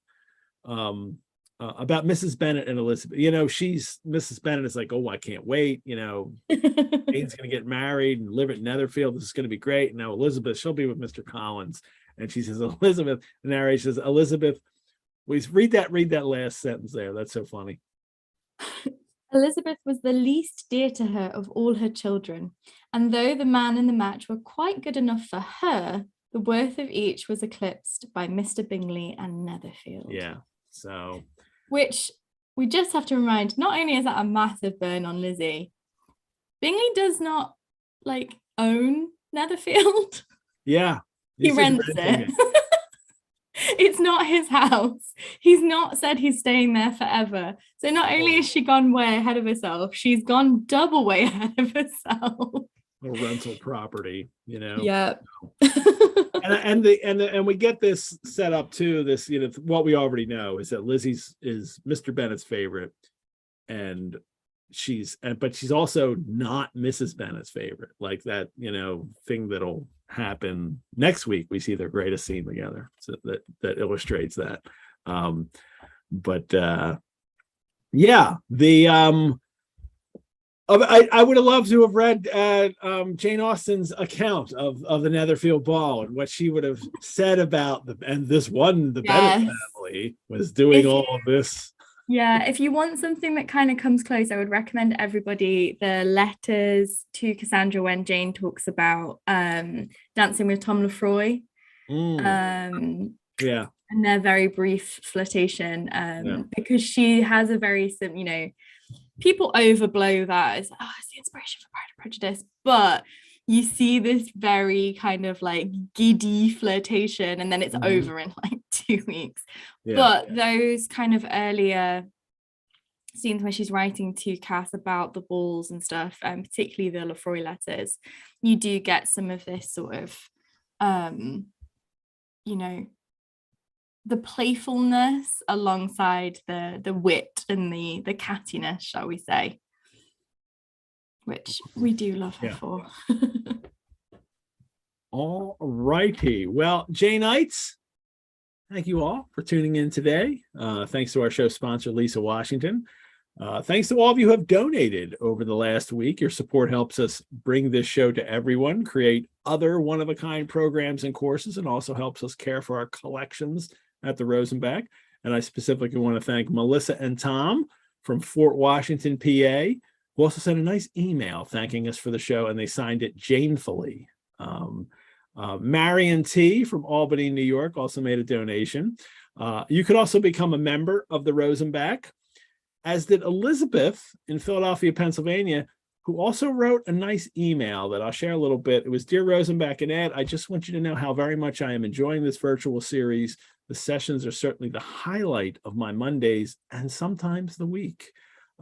Speaker 1: about Mrs. Bennett and Elizabeth, Mrs. Bennett is like, oh, I can't wait, Jane's gonna get married and live at Netherfield, this is gonna be great. And now Elizabeth, she'll be with Mr. Collins, and she says, Elizabeth, the narration says, Elizabeth, please read that last sentence there, that's so funny.
Speaker 3: Elizabeth was the least dear to her of all her children, and though the man and the match were quite good enough for her, the worth of each was eclipsed by Mr. Bingley and Netherfield.
Speaker 1: Yeah, so...
Speaker 3: Which we just have to remind, not only is that a massive burn on Lizzie, Bingley does not, own Netherfield.
Speaker 1: Yeah.
Speaker 3: He rents it. It's not his house. He's not said he's staying there forever. So not only has she gone way ahead of herself, she's gone double way ahead of herself.
Speaker 1: A rental property,
Speaker 3: Yeah.
Speaker 1: and we get this set up too. This, what we already know is that Lizzie's is Mr. Bennett's favorite, and but she's also not Mrs. Bennett's favorite. Like that, thing that'll happen next week. We see their greatest scene together, so that illustrates that. I would have loved to have read Jane Austen's account of the Netherfield Ball and what she would have said about the Bennett family was doing all of this.
Speaker 3: Yeah, if you want something that kind of comes close, I would recommend everybody the letters to Cassandra when Jane talks about dancing with Tom Lefroy. And their very brief flirtation, because she has a very people overblow that as it's the inspiration for Pride and Prejudice, but you see this very kind of giddy flirtation, and then it's over in 2 weeks. But those kind of earlier scenes where she's writing to Cass about the balls and stuff, and particularly the Lefroy letters, you do get some of this sort of the playfulness alongside the wit and the cattiness, shall we say, which we do love her for.
Speaker 1: All righty. Well, Jane-ites, thank you all for tuning in today. Thanks to our show sponsor, Lisa Washington. Thanks to all of you who have donated over the last week. Your support helps us bring this show to everyone, create other one-of-a-kind programs and courses, and also helps us care for our collections at the Rosenbach. And I specifically want to thank Melissa and Tom from Fort Washington, PA, who also sent a nice email thanking us for the show, and they signed it Janefully. Marion T. from Albany, New York, also made a donation. You could also become a member of the Rosenbach, as did Elizabeth in Philadelphia, Pennsylvania, who also wrote a nice email that I'll share a little bit. It was, Dear Rosenbach and Ed, I just want you to know how very much I am enjoying this virtual series. The sessions are certainly the highlight of my Mondays and sometimes the week.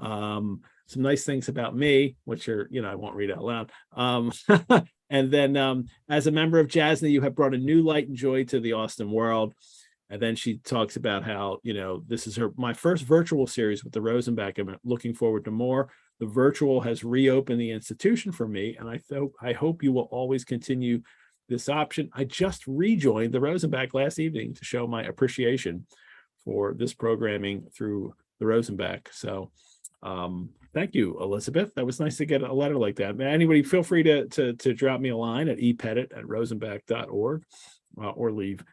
Speaker 1: Some nice things about me, which are, I won't read out loud. And then as a member of Jasna, you have brought a new light and joy to the Austen world. And then she talks about how, this is my first virtual series with the Rosenbach. I'm looking forward to more. The virtual has reopened the institution for me, and I hope you will always continue this option. I just rejoined the Rosenbach last evening to show my appreciation for this programming through the Rosenbach. So thank you, Elizabeth. That was nice to get a letter like that. Anybody, feel free to drop me a line at epettit@rosenbach.org or leave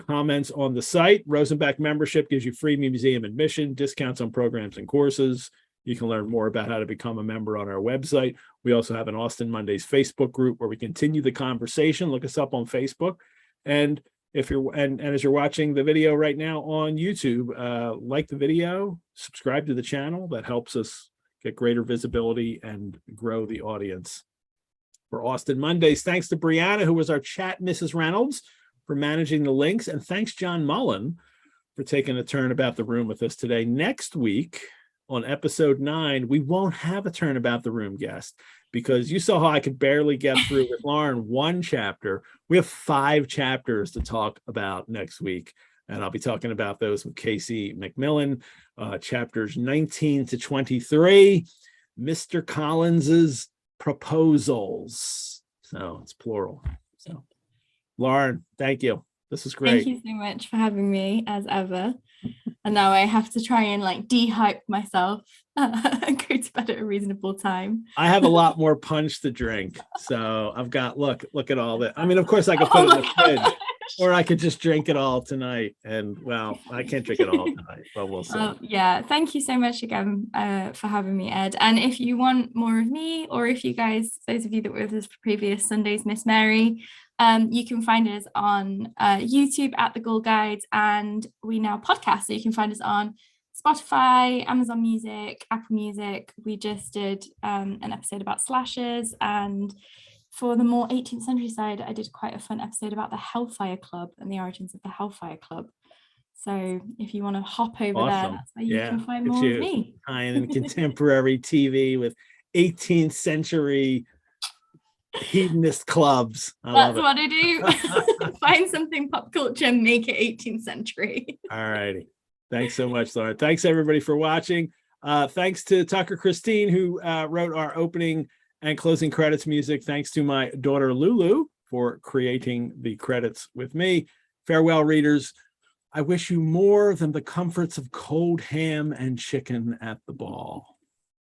Speaker 1: comments on the site. Rosenbach membership gives you free museum admission, discounts on programs and courses. You can learn more about how to become a member on our website. We also have an Austen Mondays Facebook group where we continue the conversation. Look us up on Facebook. And if you're and as you're watching the video right now on YouTube, like the video, subscribe to the channel. That helps us get greater visibility and grow the audience for Austen Mondays. Thanks to Brianna, who was our chat Mrs. Reynolds, for managing the links. And thanks, John Mullan, for taking a turn about the room with us today. Next week, on episode 9, we won't have a turn about the room guest, because you saw how I could barely get through with Lauren one chapter. We have 5 chapters to talk about next week, and I'll be talking about those with Casey McMillan, chapters 19 to 23, Mr. Collins's proposals. So it's plural. So Lauren, thank you. This is great.
Speaker 3: Thank you so much for having me, as ever. And now I have to try and de-hype myself and go to bed at a reasonable time.
Speaker 1: I have a lot more punch to drink. So I've got, look at all that. I mean, of course I could put it in the fridge, or I could just drink it all tonight. And well, I can't drink it all tonight, but we'll see.
Speaker 3: Yeah, thank you so much again for having me, Ed. And if you want more of me, or if you guys, those of you that were with us for previous Sundays, Miss Mary, you can find us on YouTube at The Girl Guides, and we now podcast. So you can find us on Spotify, Amazon Music, Apple Music. We just did an episode about slashes, and for the more 18th century side, I did quite a fun episode about the Hellfire Club and the origins of the Hellfire Club. So if you want to hop over there, that's where you can find more of me.
Speaker 1: Tying in contemporary TV with 18th century hedonist clubs.
Speaker 3: That's what I do. Find something pop culture, make it 18th century.
Speaker 1: All righty. Thanks so much, Laura. Thanks everybody for watching. Thanks to Tucker Christine, who wrote our opening and closing credits music. Thanks to my daughter Lulu for creating the credits with me. Farewell, readers. I wish you more than the comforts of cold ham and chicken at the ball.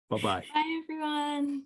Speaker 1: Bye-bye.
Speaker 3: Bye, everyone.